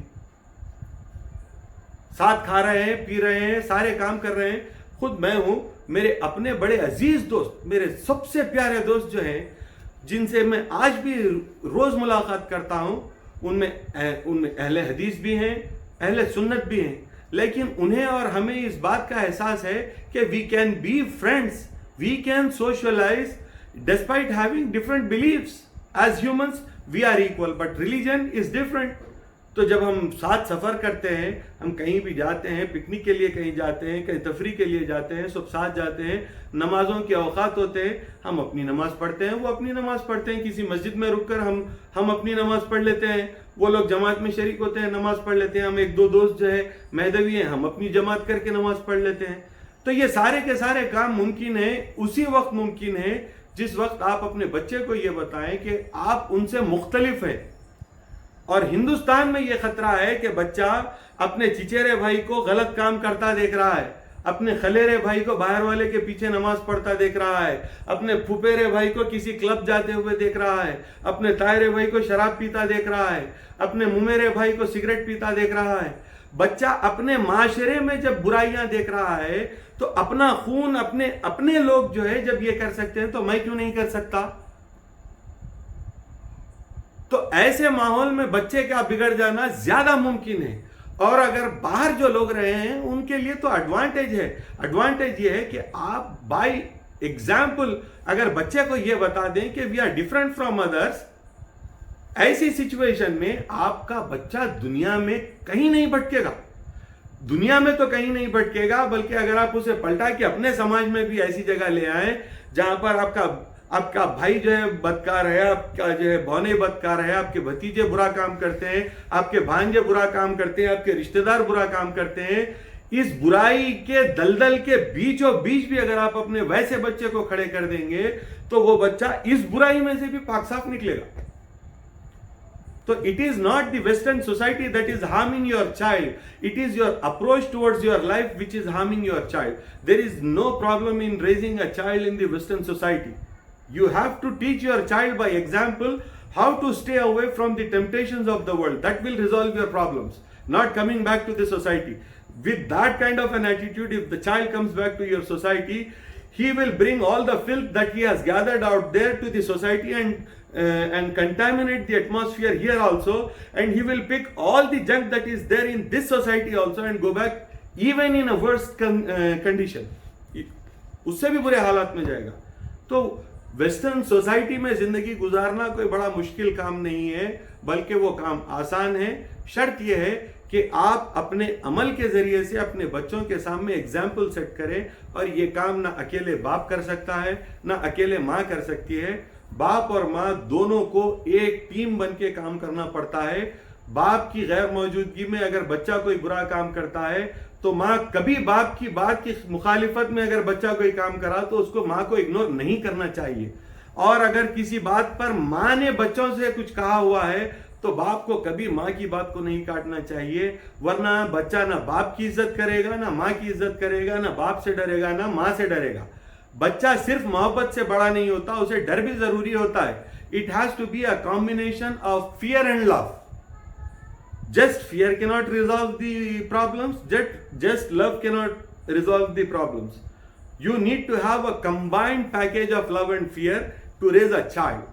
ساتھ کھا رہے ہیں, پی رہے ہیں, سارے کام کر رہے ہیں. خود میں ہوں, میرے اپنے بڑے عزیز دوست, میرے سب سے پیارے دوست جو ہیں, جن سے میں آج بھی روز ملاقات کرتا ہوں, ان میں اہل حدیث بھی ہیں, اہل سنت بھی ہیں, لیکن انہیں اور ہمیں اس بات کا احساس ہے کہ we can be friends, we can socialise despite having different beliefs. As humans we are equal but religion is different. تو جب ہم ساتھ سفر کرتے ہیں, ہم کہیں بھی جاتے ہیں, پکنک کے لیے کہیں جاتے ہیں, کہیں تفریح کے لیے جاتے ہیں, سب ساتھ جاتے ہیں, نمازوں کے اوقات ہوتے ہیں, ہم اپنی نماز پڑھتے ہیں, وہ اپنی نماز پڑھتے ہیں, کسی مسجد میں رک کر ہم اپنی نماز پڑھ لیتے ہیں, وہ لوگ جماعت میں شریک ہوتے ہیں, نماز پڑھ لیتے ہیں, ہم ایک دو دوست جو ہے مہدوی ہیں, ہم اپنی جماعت کر کے نماز پڑھ لیتے ہیں. تو یہ سارے کے سارے کام ممکن ہیں, اسی وقت ممکن ہے جس وقت آپ اپنے بچے کو یہ بتائیں کہ آپ ان سے مختلف ہیں. اور ہندوستان میں یہ خطرہ ہے کہ بچہ اپنے چچیرے بھائی کو غلط کام کرتا دیکھ رہا ہے, اپنے خلیرے بھائی کو باہر والے کے پیچھے نماز پڑھتا دیکھ رہا ہے, اپنے پھپھیرے بھائی کو کسی کلب جاتے ہوئے دیکھ رہا ہے, اپنے تائرے بھائی کو شراب پیتا دیکھ رہا ہے, اپنے ممیرے بھائی کو سگریٹ پیتا دیکھ رہا ہے. بچہ اپنے معاشرے میں جب برائیاں دیکھ رہا ہے تو اپنا خون اپنے لوگ جو ہے جب یہ کر سکتے ہیں تو میں کیوں نہیں کر سکتا؟ تو ایسے ماحول میں بچے کا بگڑ جانا زیادہ ممکن ہے. اور اگر باہر جو لوگ رہے ہیں ان کے لیے تو ایڈوانٹیج ہے. ایڈوانٹیج یہ ہے کہ آپ بائی ایگزامپل اگر بچے کو یہ بتا دیں کہ we are different from others, ایسی سچویشن میں آپ کا بچہ دنیا میں کہیں نہیں بھٹکے گا. دنیا میں تو کہیں نہیں بھٹکے گا, بلکہ اگر آپ اسے پلٹا کے اپنے سماج میں بھی ایسی جگہ لے آئیں جہاں پر آپ کا بھائی جو ہے بدکار ہے, آپ کا جو ہے بھونے بدکار ہے, آپ کے بھتیجے برا کام کرتے ہیں, آپ کے بھانجے برا کام کرتے ہیں, آپ کے رشتہ دار برا کام کرتے ہیں, اس برائی کے دلدل کے بیچوں بیچ بھی اگر آپ اپنے ویسے بچے کو کھڑے کر دیں گے تو وہ بچہ اس برائی میں سے بھی پاک صاف نکلے گا. So it is not the Western society that is harming your child. It is your approach towards your life which is harming your child. There is no problem in raising a child in the Western society. You have to teach your child by example how to stay away from the temptations of the world. That will resolve your problems. Not coming back to the society. With that kind of an attitude, if the child comes back to your society, he will bring all the filth that he has gathered out there to the society and contaminate the atmosphere here also, and he will pick all the junk that is there in this society also and go back even in a worse condition. اس سے بھی برے حالات میں جائے گا. تو western society میں زندگی گزارنا کوئی بڑا مشکل کام نہیں ہے, بلکہ وہ کام آسان ہے. شرط یہ ہے کہ آپ اپنے عمل کے ذریعے سے اپنے بچوں کے سامنے ایگزامپل سیٹ کریں, اور یہ کام نہ اکیلے باپ کر سکتا ہے نہ اکیلے ماں کر سکتی ہے. باپ اور ماں دونوں کو ایک ٹیم بن کے کام کرنا پڑتا ہے. باپ کی غیر موجودگی میں اگر بچہ کوئی برا کام کرتا ہے تو ماں کبھی باپ کی بات کی مخالفت میں اگر بچہ کوئی کام کرا تو اس کو ماں کو اگنور نہیں کرنا چاہیے. اور اگر کسی بات پر ماں نے بچوں سے کچھ کہا ہوا ہے تو باپ کو کبھی ماں کی بات کو نہیں کاٹنا چاہیے, ورنہ بچہ نہ باپ کی عزت کرے گا, نہ ماں کی عزت کرے گا, نہ باپ سے ڈرے گا, نہ ماں سے ڈرے گا. بچہ صرف محبت سے بڑا نہیں ہوتا, اسے ڈر بھی ضروری ہوتا ہے. It has to be a combination of fear and love. Just fear cannot resolve the problems. Just love cannot resolve the problems. You need to have a combined package of love and fear to raise a child.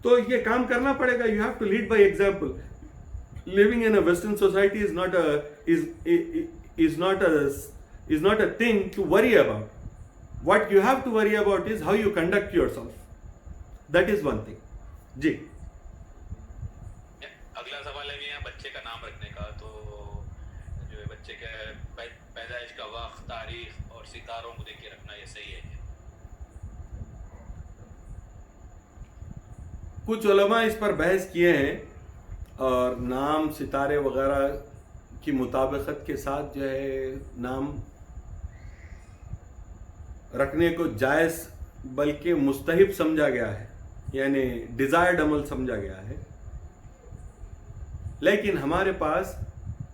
تو یہ کام کرنا پڑے گا. You have to lead by example. Living in a Western society is not a thing to worry about. What you have to worry about is how you conduct yourself. That is one thing. جی اگلا سوال ہے یہاں بچے کا نام رکھنے کا. تو جو ہے بچے کے پیدائش کا وقت, تاریخ اور ستاروں کو دیکھ کے رکھنا, یہ صحیح ہے؟ کچھ علماء اس پر بحث کیے ہیں اور نام ستارے وغیرہ کی مطابقت کے ساتھ جو ہے نام رکھنے کو جائز بلکہ مستحب سمجھا گیا ہے, یعنی ڈیزائرڈ عمل سمجھا گیا ہے. لیکن ہمارے پاس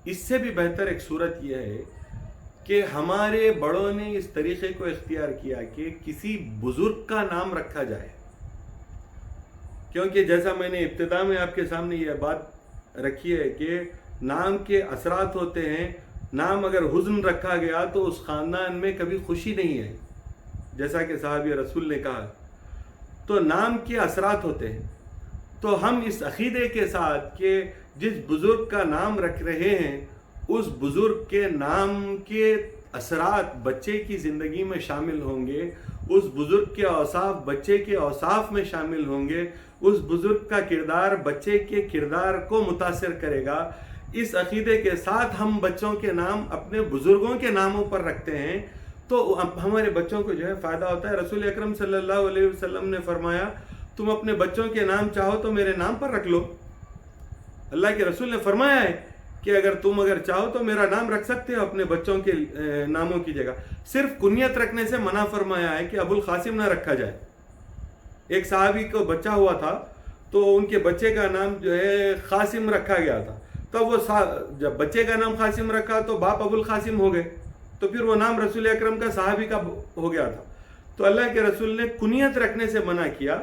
اس سے بھی بہتر ایک صورت یہ ہے کہ ہمارے بڑوں نے اس طریقے کو اختیار کیا کہ کسی بزرگ کا نام رکھا جائے. کیونکہ جیسا میں نے ابتدا میں آپ کے سامنے یہ بات رکھی ہے کہ نام کے اثرات ہوتے ہیں. نام اگر حزن رکھا گیا تو اس خاندان میں کبھی خوشی نہیں ہے, جیسا کہ صحابی رسول نے کہا. تو نام کے اثرات ہوتے ہیں. تو ہم اس عقیدے کے ساتھ کہ جس بزرگ کا نام رکھ رہے ہیں اس بزرگ کے نام کے اثرات بچے کی زندگی میں شامل ہوں گے, اس بزرگ کے اوصاف بچے کے اوصاف میں شامل ہوں گے, اس بزرگ کا کردار بچے کے کردار کو متاثر کرے گا. اس عقیدے کے ساتھ ہم بچوں کے نام اپنے بزرگوں کے ناموں پر رکھتے ہیں تو ہمارے بچوں کو جو ہے فائدہ ہوتا ہے. رسول اکرم صلی اللہ علیہ وسلم نے فرمایا تم اپنے بچوں کے نام چاہو تو میرے نام پر رکھ لو. اللہ کے رسول نے فرمایا ہے کہ اگر چاہو تو میرا نام رکھ سکتے ہو اپنے بچوں کے ناموں کی جگہ. صرف کنیت رکھنے سے منع فرمایا ہے کہ ابو القاسم نہ رکھا جائے. ایک صحابی کو بچہ ہوا تھا تو ان کے بچے کا نام جو ہے قاسم رکھا گیا تھا. تو وہ جب بچے کا نام قاسم رکھا تو باپ ابو القاسم ہو گئے, تو پھر وہ نام رسول اکرم کا صحابی کا ہو گیا تھا. تو اللہ کے رسول نے کنیت رکھنے سے منع کیا.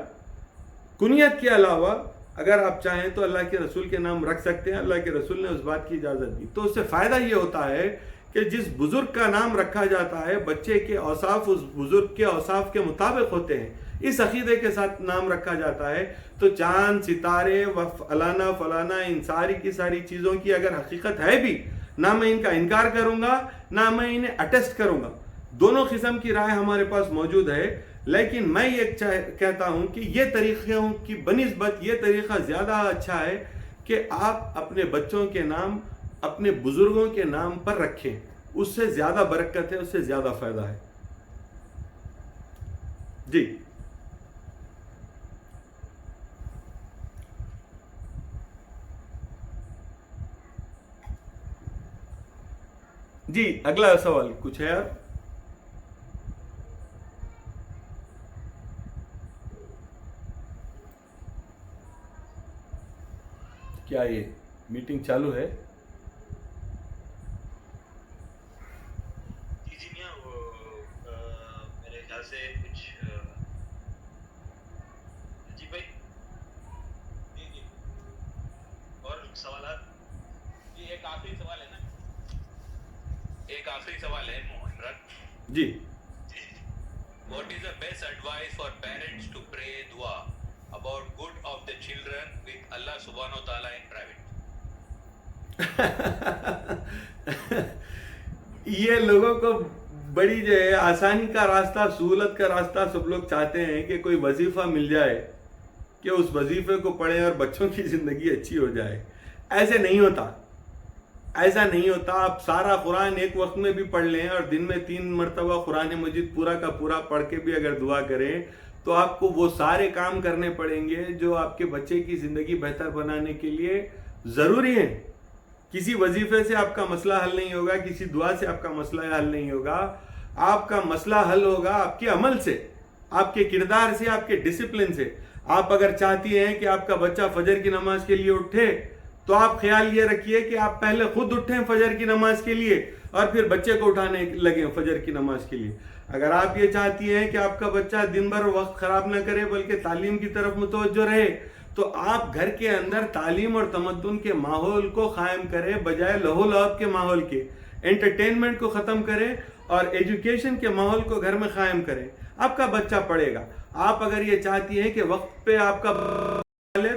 کنیت کے علاوہ اگر آپ چاہیں تو اللہ کے رسول کے نام رکھ سکتے ہیں. اللہ کے رسول نے اس بات کی اجازت دی. تو اس سے فائدہ یہ ہوتا ہے کہ جس بزرگ کا نام رکھا جاتا ہے بچے کے اوصاف اس بزرگ کے اوصاف کے مطابق ہوتے ہیں. اس عقیدے کے ساتھ نام رکھا جاتا ہے. تو چاند ستارے و فلانا ان ساری کی ساری چیزوں کی اگر حقیقت ہے بھی, نہ میں ان کا انکار کروں گا نہ میں انہیں اٹیسٹ کروں گا. دونوں قسم کی رائے ہمارے پاس موجود ہے. لیکن میں یہ کہتا ہوں کہ یہ طریقوں کی بنسبت یہ طریقہ زیادہ اچھا ہے کہ آپ اپنے بچوں کے نام اپنے بزرگوں کے نام پر رکھیں. اس سے زیادہ برکت ہے, اس سے زیادہ فائدہ ہے. جی اگلا سوال کچھ ہے آپ؟ کیا یہ میٹنگ چالو ہے؟ جی میاں وہ میرے خیال سے کچھ جی بھائی جی اور سوالات. جی ایک آخری سوال ہے نا, ایک آخری سوال ہے موہن رت جی. What is the best advice for parents to pray dua about good of the children with Allah subhanahu wa ta'ala in private? یہ لوگوں کو بڑی جو ہے آسانی کا راستہ, سہولت کا راستہ سب لوگ چاہتے ہیں کہ کوئی وظیفہ مل جائے کہ اس وظیفے کو پڑھیں اور بچوں کی زندگی اچھی ہو جائے. ایسے نہیں ہوتا, ایسا نہیں ہوتا. آپ سارا قرآن ایک وقت میں بھی پڑھ لیں اور دن میں 3 مرتبہ قرآن مجید پورا کا پورا پڑھ کے بھی اگر دعا کریں تو آپ کو وہ سارے کام کرنے پڑیں گے جو آپ کے بچے کی زندگی بہتر بنانے کے لیے ضروری ہیں. کسی وظیفے سے آپ کا مسئلہ حل نہیں ہوگا, کسی دعا سے آپ کا مسئلہ حل نہیں ہوگا. آپ کا مسئلہ حل ہوگا آپ کے عمل سے, آپ کے کردار سے, آپ کے ڈسپلن سے. آپ اگر چاہتی ہیں کہ آپ کا بچہ فجر کی نماز کے لیے اٹھے تو آپ خیال یہ رکھیے کہ آپ پہلے خود اٹھیں فجر کی نماز کے لیے اور پھر بچے کو اٹھانے لگیں فجر کی نماز کے لیے. اگر آپ یہ چاہتی ہیں کہ آپ کا بچہ دن بھر وقت خراب نہ کرے بلکہ تعلیم کی طرف متوجہ رہے تو آپ گھر کے اندر تعلیم اور تمدن کے ماحول کو قائم کریں بجائے لہو لعب کے ماحول کے. انٹرٹینمنٹ کو ختم کریں اور ایجوکیشن کے ماحول کو گھر میں قائم کریں. آپ کا بچہ پڑھے گا. آپ اگر یہ چاہتی ہیں کہ وقت پہ آپ کا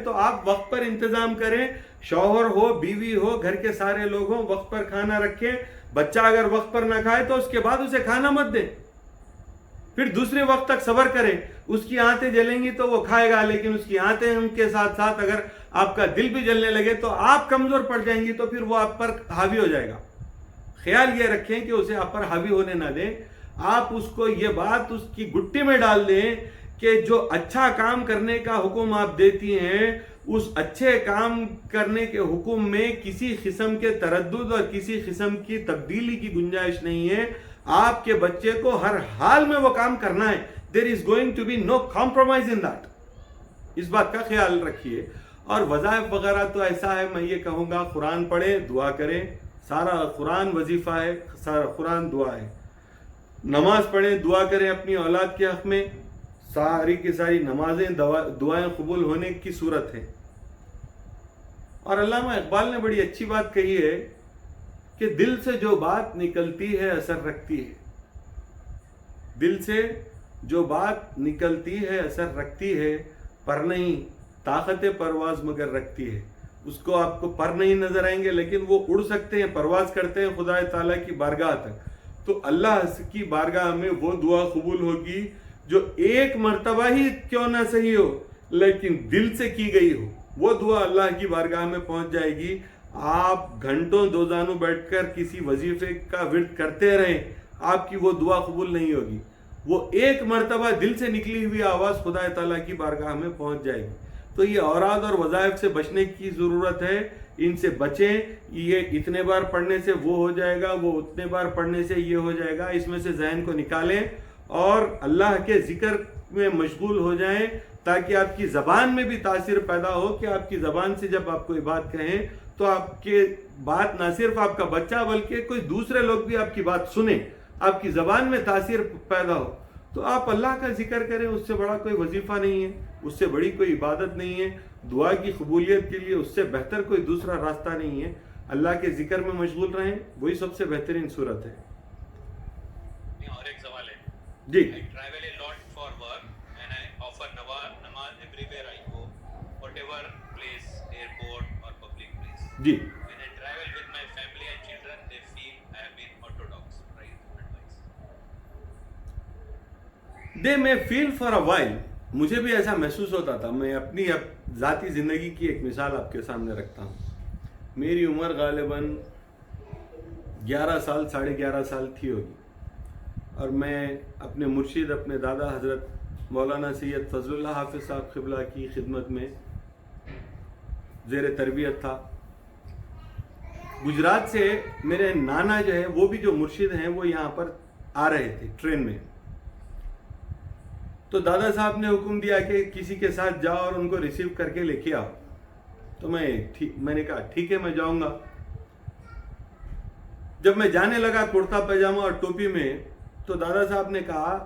تو آپ وقت پر انتظام کریں. شوہر ہو, بیوی ہو, گھر کے سارے لوگ ہوں, وقت پر کھانا رکھیں. بچہ اگر وقت پر نہ کھائے تو اس کے بعد اسے کھانا مت دیں. پھر دوسرے وقت تک صبر کریں. اس کی آنتیں جلیں گی تو وہ کھائے گا, لیکن اس کی آنتیں ان کے ساتھ ساتھ اگر آپ کا دل بھی جلنے لگے تو آپ کمزور پڑ جائیں گی, تو پھر وہ آپ پر حاوی ہو جائے گا. خیال یہ رکھیں کہ اسے آپ پر حاوی ہونے نہ دیں. آپ اس کو یہ بات اس کی گٹی میں ڈال دیں کہ جو اچھا کام کرنے کا حکم آپ دیتی ہیں, اس اچھے کام کرنے کے حکم میں کسی قسم کے تردد اور کسی قسم کی تبدیلی کی گنجائش نہیں ہے. آپ کے بچے کو ہر حال میں وہ کام کرنا ہے. There is going to be no compromise in that. اس بات کا خیال رکھیے. اور وظائف وغیرہ تو ایسا ہے, میں یہ کہوں گا قرآن پڑھیں, دعا کریں. سارا قرآن وظیفہ ہے, سارا قرآن دعا ہے. نماز پڑھیں, دعا کریں اپنی اولاد کے حق میں. ساری کی ساری نمازیں دعائیں قبول ہونے کی صورت ہے. اور علامہ اقبال نے بڑی اچھی بات کہی ہے کہ دل سے جو بات نکلتی ہے اثر رکھتی ہے. دل سے جو بات نکلتی ہے اثر رکھتی ہے, پر نہیں طاقت پرواز مگر رکھتی ہے. اس کو آپ کو پر نہیں نظر آئیں گے, لیکن وہ اڑ سکتے ہیں, پرواز کرتے ہیں خدا تعالیٰ کی بارگاہ تک. تو اللہ کی بارگاہ میں وہ دعا قبول ہوگی جو ایک مرتبہ ہی کیوں نہ صحیح ہو لیکن دل سے کی گئی ہو. وہ دعا اللہ کی بارگاہ میں پہنچ جائے گی. آپ گھنٹوں دو زانو بیٹھ کر کسی وظیفے کا ورد کرتے رہیں, آپ کی وہ دعا قبول نہیں ہوگی. وہ ایک مرتبہ دل سے نکلی ہوئی آواز خدا تعالیٰ کی بارگاہ میں پہنچ جائے گی. تو یہ اوراد اور وظائف سے بچنے کی ضرورت ہے. ان سے بچیں. یہ اتنے بار پڑھنے سے وہ ہو جائے گا, وہ اتنے بار پڑھنے سے یہ ہو جائے گا. اس میں سے ذہن کو نکالیں اور اللہ کے ذکر میں مشغول ہو جائیں, تاکہ آپ کی زبان میں بھی تاثیر پیدا ہو کہ آپ کی زبان سے جب آپ کوئی بات کہیں تو آپ کے بات نہ صرف آپ کا بچہ بلکہ کوئی دوسرے لوگ بھی آپ کی بات سنیں, آپ کی زبان میں تاثیر پیدا ہو. تو آپ اللہ کا ذکر کریں. اس سے بڑا کوئی وظیفہ نہیں ہے, اس سے بڑی کوئی عبادت نہیں ہے. دعا کی قبولیت کے لیے اس سے بہتر کوئی دوسرا راستہ نہیں ہے. اللہ کے ذکر میں مشغول رہیں, وہی سب سے بہترین صورت ہے. اور ایک سوال ہے جی. I travel a lot for work and I offer namaz everywhere I go, whatever place, airport or public place. G. When I travel with my family and children, they feel I have been orthodox. Right advice. They may feel for a while. مجھے بھی ایسا محسوس ہوتا تھا. میں اپنی ذاتی زندگی کی ایک مثال آپ کے سامنے رکھتا ہوں. میری عمر غالباً 11 سال 11.5 سال تھی ہوگی, اور میں اپنے مرشد اپنے دادا حضرت مولانا سید فضل اللہ حافظ صاحب قبلہ کی خدمت میں زیر تربیت تھا. گجرات سے میرے نانا جو ہے وہ بھی جو مرشد ہیں وہ یہاں پر آ رہے تھے ٹرین میں. تو دادا صاحب نے حکم دیا کہ کسی کے ساتھ جاؤ اور ان کو ریسیو کر کے لے کے آؤ. تو میں نے کہا ٹھیک ہے, میں جاؤں گا. جب میں جانے لگا کرتا پاجامہ اور ٹوپی میں, تو دادا صاحب نے کہا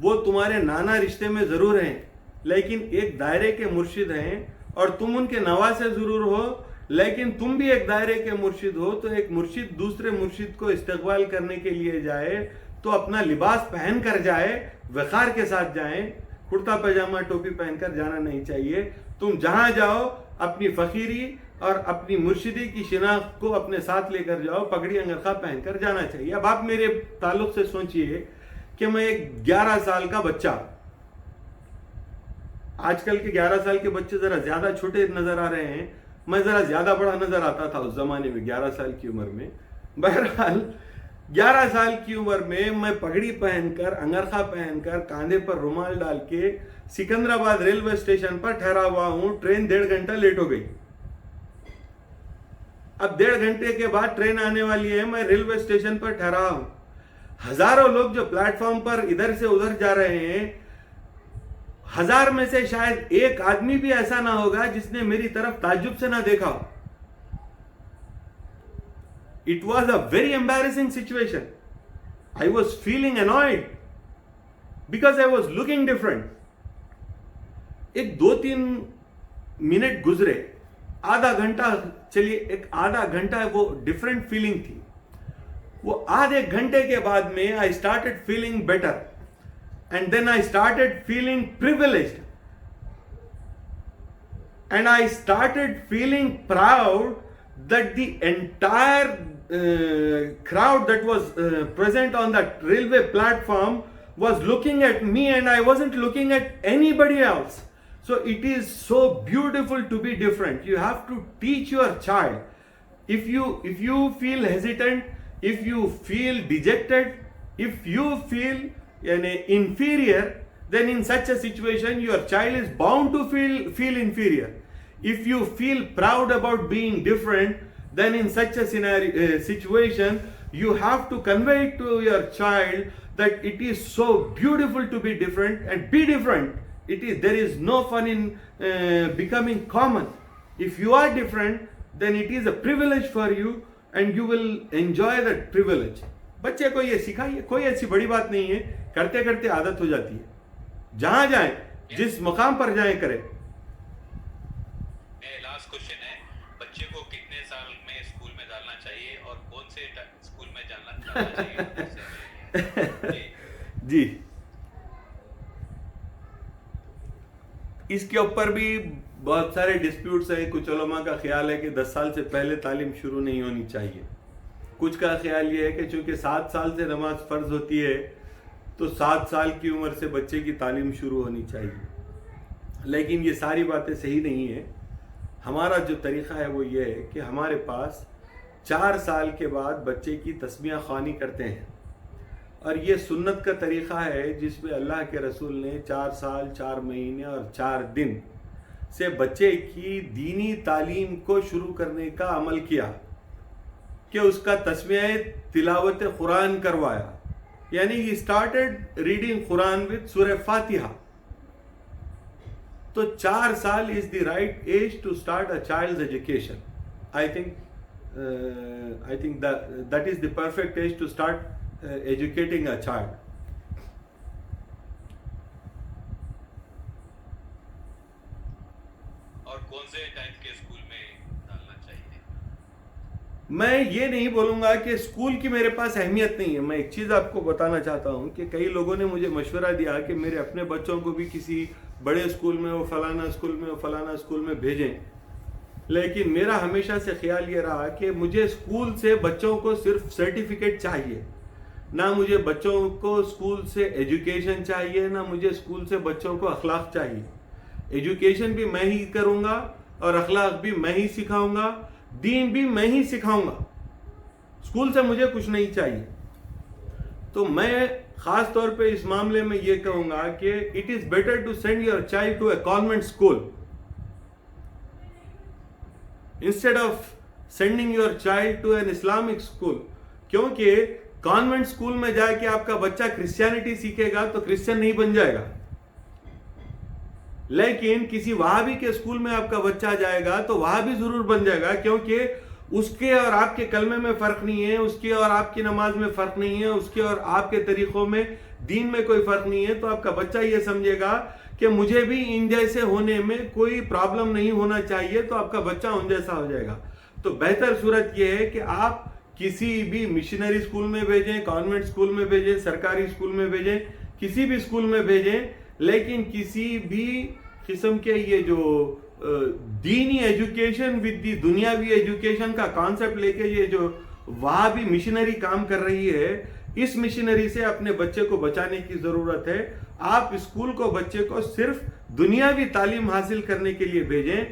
وہ تمہارے نانا رشتے میں ضرور ہیں لیکن ایک دائرے کے مرشد ہیں, اور تم ان کے نواسے ضرور ہو لیکن تم بھی ایک دائرے کے مرشد ہو. تو ایک مرشد دوسرے مرشد کو استقبال کرنے کے لیے جائے تو اپنا لباس پہن کر جائے, وقار کے ساتھ جائیں. کرتا پاجامہ ٹوپی پہن کر جانا نہیں چاہیے. تم جہاں جاؤ اپنی فقیری اور اپنی مرشدی کی شناخت کو اپنے ساتھ لے کر جاؤ, پگڑی انگرخہ پہن کر جانا چاہیے. اب آپ میرے تعلق سے سوچئے کہ میں ایک 11 سال کا بچہ, آج کل کے 11 سال کے بچے ذرا زیادہ چھوٹے نظر آ رہے ہیں, میں ذرا زیادہ بڑا نظر آتا تھا اس زمانے میں 11 سال کی عمر میں. بہرحال 11 سال کی عمر میں پگڑی پہن کر, انگرخہ پہن کر, کاندھے پر رومال ڈال کے سکندرآباد ریلوے اسٹیشن پر ٹھہرا ہوا ہوں. ٹرین 1.5 گھنٹہ لیٹ ہو گئی. اب 1.5 گھنٹے کے بعد ٹرین آنے والی ہے, میں ریلوے اسٹیشن پر ٹھہرا ہوں. ہزاروں لوگ جو پلیٹ فارم پر ادھر سے ادھر جا رہے ہیں, 1000 میں سے شاید ایک آدمی بھی ایسا نہ ہوگا جس نے میری طرف تعجب سے نہ دیکھا. It was a very embarrassing situation. I was feeling annoyed because I was looking different. ایک 2-3 منٹ گزرے، آدھا گھنٹہ، چلیے ایک آدھا گھنٹہ وہ ڈفرینٹ فیلنگ تھی. وہ آدھے گھنٹے کے بعد میں I started feeling better and then I started feeling privileged and I started feeling proud that the entire crowd that was present on that railway platform was looking at me and I wasn't looking at anybody else. So it is so beautiful to be different. You have to teach your child. If you feel hesitant, if you feel dejected, if you feel inferior, then in such a situation your child is bound to feel inferior. If you feel proud about being different, then in such a situation, you have to convey to your child that it is so beautiful to be different and be different. There is no fun in becoming common. If you are different, then it is a privilege for you and you will enjoy that privilege. بچے کو یہ سکھائیے، کوئی ایسی بڑی بات نہیں ہے، کرتے کرتے عادت ہو جاتی ہے. جہاں جائیں، جس مقام پر جائیں کریں. لاسٹ کوشچن ہے، بچے کو کتنے سال میں اسکول میں ڈالنا چاہیے اور کون سے اسکول میں ڈالنا چاہیے؟ جی، اس کے اوپر بھی بہت سارے ڈسپیوٹس ہیں. کچھ علماء کا خیال ہے کہ 10 سال سے پہلے تعلیم شروع نہیں ہونی چاہیے. کچھ کا خیال یہ ہے کہ چونکہ 7 سال سے نماز فرض ہوتی ہے تو 7 سال کی عمر سے بچے کی تعلیم شروع ہونی چاہیے. لیکن یہ ساری باتیں صحیح نہیں ہیں. ہمارا جو طریقہ ہے وہ یہ ہے کہ ہمارے پاس 4 سال کے بعد بچے کی تسمیہ خوانی کرتے ہیں، اور یہ سنت کا طریقہ ہے جس میں اللہ کے رسول نے 4 سال 4 مہینے اور 4 دن سے بچے کی دینی تعلیم کو شروع کرنے کا عمل کیا، کہ اس کا تسمیہ تلاوت قرآن کروایا. یعنی he started reading Quran with سورہ فاتحہ. تو 4 سال is the right age to start a child's education. I think that is the perfect age to start educating a child. اور کون سے ٹائپ کے اسکول میں ڈالنا چاہیے؟ میں یہ نہیں بولوں گا کہ اسکول کی میرے پاس اہمیت نہیں ہے. میں ایک چیز آپ کو بتانا چاہتا ہوں کہ کئی لوگوں نے مجھے مشورہ دیا کہ میرے اپنے بچوں کو بھی کسی بڑے اسکول میں وہ فلانا اسکول میں وہ فلانا اسکول میں بھیجیں. لیکن میرا ہمیشہ سے خیال یہ رہا کہ مجھے اسکول سے بچوں کو صرف سرٹیفکیٹ چاہیے، نہ مجھے بچوں کو اسکول سے ایجوکیشن چاہیے، نہ مجھے اسکول سے بچوں کو اخلاق چاہیے. ایجوکیشن بھی میں ہی کروں گا اور اخلاق بھی میں ہی سکھاؤں گا، دین بھی میں ہی سکھاؤں گا. اسکول سے مجھے کچھ نہیں چاہیے. تو میں خاص طور پہ اس معاملے میں یہ کہوں گا کہ it is better to send your child to a convent school instead of sending your child to an Islamic school. کیونکہ کانوینٹ اسکول میں جا کے آپ کا بچہ کرسچینٹی سیکھے گا تو کرسچن نہیں بن جائے گا. لیکن کسی وہابی کے اسکول میں آپ کا بچہ جائے گا تو وہابی ضرور بن جائے گا، کیونکہ اس کے اور آپ کے کلمے میں فرق نہیں ہے، اس کے اور آپ کی نماز میں فرق نہیں ہے، اس کے اور آپ کے طریقوں میں دین میں کوئی فرق نہیں ہے. تو آپ کا بچہ یہ سمجھے گا کہ مجھے بھی ان جیسے ہونے میں کوئی پرابلم نہیں ہونا چاہیے، تو آپ کا بچہ ان جیسا ہو جائے گا. تو بہتر صورت یہ ہے کہ آپ کسی بھی مشنری اسکول میں بھیجیں، کانوینٹ اسکول میں بھیجیں، سرکاری اسکول میں بھیجیں، کسی بھی اسکول میں بھیجیں، لیکن کسی بھی قسم کے یہ جو دینی ایجوکیشن ود دی دنیاوی ایجوکیشن کا کانسیپٹ لے کے یہ جو وہاں بھی مشنری کام کر رہی ہے، اس مشنری سے اپنے بچے کو بچانے کی ضرورت ہے. آپ اسکول کو بچے کو صرف دنیاوی تعلیم حاصل کرنے کے لیے بھیجیں.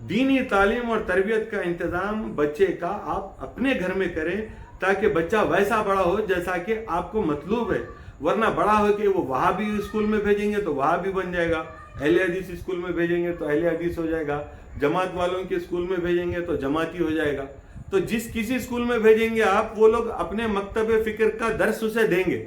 دینی تعلیم اور تربیت کا انتظام بچے کا آپ اپنے گھر میں کریں تاکہ بچہ ویسا بڑا ہو جیسا کہ آپ کو مطلوب ہے. ورنہ بڑا ہو کہ وہ وہاں بھی اسکول میں بھیجیں گے تو وہاں بھی بن جائے گا، اہل حدیث اسکول میں بھیجیں گے تو اہل حدیث ہو جائے گا، جماعت والوں کے اسکول میں بھیجیں گے تو جماعتی ہو جائے گا. تو جس کسی اسکول میں بھیجیں گے آپ، وہ لوگ اپنے مکتب فکر کا درس اسے دیں گے.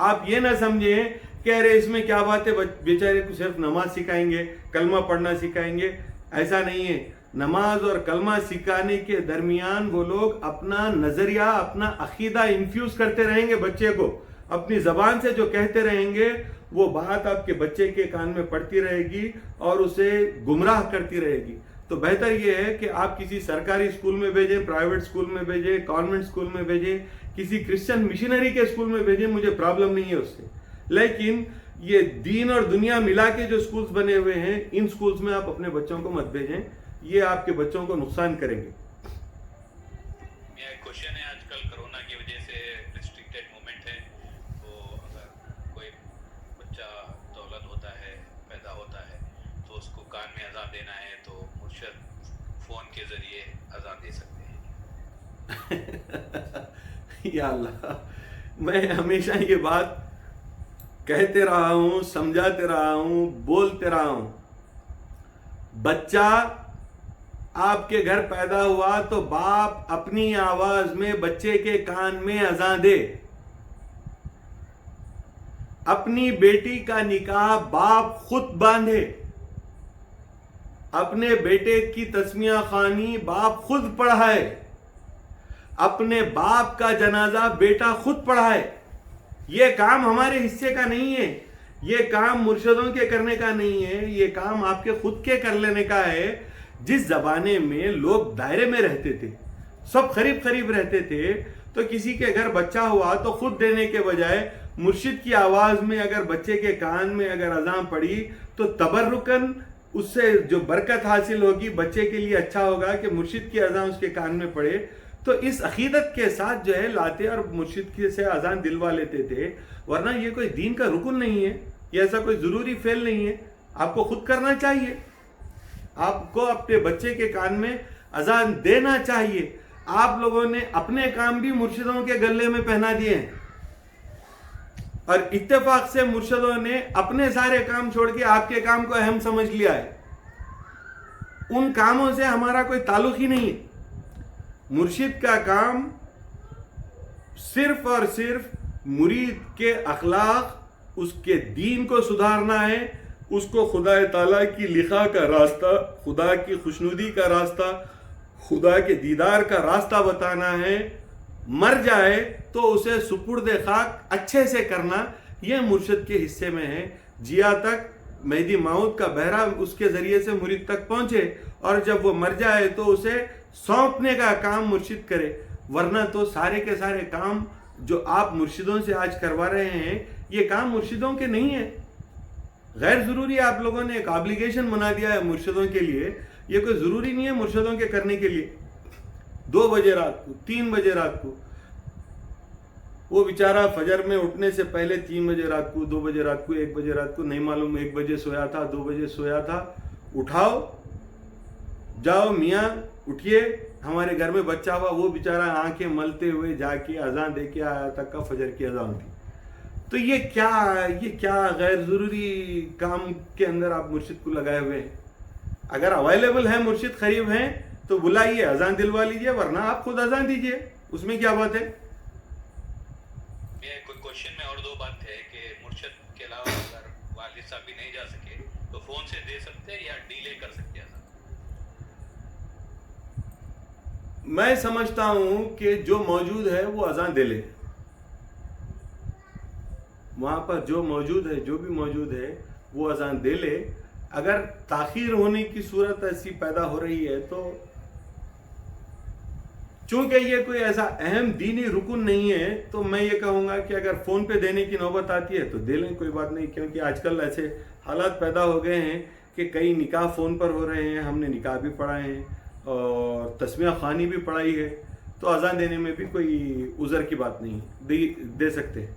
آپ یہ نہ سمجھیں کہ ارے اس میں کیا بات ہے، بیچارے کو صرف نماز سکھائیں گے، کلمہ پڑھنا سکھائیں گے. ایسا نہیں ہے. نماز اور کلمہ سکھانے کے درمیان وہ لوگ اپنا نظریہ، اپنا عقیدہ انفیوز کرتے رہیں گے بچے کو، اپنی زبان سے جو کہتے رہیں گے وہ بات آپ کے بچے کے کان میں پڑتی رہے گی اور اسے گمراہ کرتی رہے گی. تو بہتر یہ ہے کہ آپ کسی سرکاری اسکول میں بھیجیں, پرائیویٹ اسکول میں بھیجیں, کانوینٹ اسکول میں بھیجیں, کسی کرسچن مشنری کے اسکول میں بھیجیں, مجھے پرابلم نہیں ہے اس سے. لیکن یہ دین اور دنیا ملا کے جو اسکولز بنے ہوئے ہیں, ان اسکولز میں آپ اپنے بچوں کو مت بھیجیں, یہ آپ کے بچوں کو نقصان کریں گے. میرا کوشچن ہے, آج کل کرونا کی وجہ سے ریسٹرکٹیڈ موومنٹ ہے, تو اگر کوئی بچہ دولت ہوتا ہے, پیدا ہوتا ہے, تو اس کو کان میں اذان دینا ہے تو مرشد فون کے ذریعے اذان دے سکتے ہیں. یا اللہ, میں ہمیشہ یہ بات کہتے رہا ہوں, سمجھاتے رہا ہوں, بولتے رہا ہوں, بچہ آپ کے گھر پیدا ہوا تو باپ اپنی آواز میں بچے کے کان میں اذان دے. اپنی بیٹی کا نکاح باپ خود باندھے, اپنے بیٹے کی تسمیہ خوانی باپ خود پڑھائے, اپنے باپ کا جنازہ بیٹا خود پڑھائے. یہ کام ہمارے حصے کا نہیں ہے, یہ کام مرشدوں کے کرنے کا نہیں ہے, یہ کام آپ کے خود کے کر لینے کا ہے. جس زمانے میں لوگ دائرے میں رہتے تھے, سب قریب رہتے تھے, تو کسی کے گھر بچہ ہوا تو خود دینے کے بجائے مرشد کی آواز میں اگر بچے کے کان میں اگر اذان پڑی تو تبرکن اس سے جو برکت حاصل ہوگی بچے کے لیے اچھا ہوگا کہ مرشد کی اذان اس کے کان میں پڑے. تو اس عقیدت کے ساتھ جو ہے لاتے اور مرشد کی سے اذان دلوا لیتے تھے. ورنہ یہ کوئی دین کا رکن نہیں ہے, یہ ایسا کوئی ضروری فعل نہیں ہے, آپ کو خود کرنا چاہیے. آپ کو اپنے بچے کے کان میں اذان دینا چاہیے. آپ لوگوں نے اپنے کام بھی مرشدوں کے گلے میں پہنا دیے ہیں, اور اتفاق سے مرشدوں نے اپنے سارے کام چھوڑ کے آپ کے کام کو اہم سمجھ لیا ہے. ان کاموں سے ہمارا کوئی تعلق ہی نہیں ہے. مرشد کا کام صرف اور صرف مرید کے اخلاق, اس کے دین کو سدھارنا ہے, اس کو خدا تعالیٰ کی لقا کا راستہ, خدا کی خوشنودی کا راستہ, خدا کے دیدار کا راستہ بتانا ہے. مر جائے تو اسے سپرد خاک اچھے سے کرنا, یہ مرشد کے حصے میں ہے. جیا تک مہدی موعود کا بہرا اس کے ذریعے سے مرید تک پہنچے, اور جب وہ مر جائے تو اسے سونپنے کا کام مرشد کرے. ورنہ تو سارے کے سارے کام جو آپ مرشدوں سے آج کروا رہے ہیں, یہ کام مرشدوں کے نہیں ہیں. غیر ضروری آپ لوگوں نے ایک آبلیگیشن بنا دیا ہے مرشدوں کے لیے. یہ کوئی ضروری نہیں ہے مرشدوں کے کرنے کے لیے. 2 بجے رات کو, 3 بجے رات کو, وہ بیچارہ فجر میں اٹھنے سے پہلے 3 بجے رات کو, 2 بجے رات کو, 1 بجے رات کو, نہیں معلوم 1 بجے سویا تھا, 2 بجے سویا تھا, اٹھاؤ, جاؤ میاں اٹھیے, ہمارے گھر میں بچہ ہوا, وہ بیچارہ آنکھیں ملتے ہوئے جا کے اذان دے کے آیا تک کا فجر کی اذان تھی. تو یہ کیا غیر ضروری کام کے اندر آپ مرشد کو لگائے ہوئے ہیں. اگر اویلیبل ہیں مرشد قریب ہیں تو بلائیے, اذان دلوا لیجیے, ورنہ آپ خود اذان دیجیے, اس میں کیا بات ہے. کوئی کوشچن میں اور 2 بات ہے کہ مرشد کے علاوہ اگر والد صاحب بھی نہیں جا سکے تو فون سے دے سکتے یا ڈیلے کر سکتے ہیں. میں سمجھتا ہوں کہ جو موجود ہے وہ اذان دے لے. وہاں پر جو موجود ہے, جو بھی موجود ہے وہ اذان دے لے. اگر تاخیر ہونے کی صورت ایسی پیدا ہو رہی ہے تو چونکہ یہ کوئی ایسا اہم دینی رکن نہیں ہے, تو میں یہ کہوں گا کہ اگر فون پہ دینے کی نوبت آتی ہے تو دے لیں, کوئی بات نہیں. کیونکہ آج کل ایسے حالات پیدا ہو گئے ہیں کہ کئی نکاح فون پر ہو رہے ہیں. ہم نے نکاح بھی پڑھائے ہیں اور تسمیہ خوانی بھی پڑھائی ہے, تو اذان دینے میں بھی کوئی عذر کی بات نہیں, دے سکتے ہیں.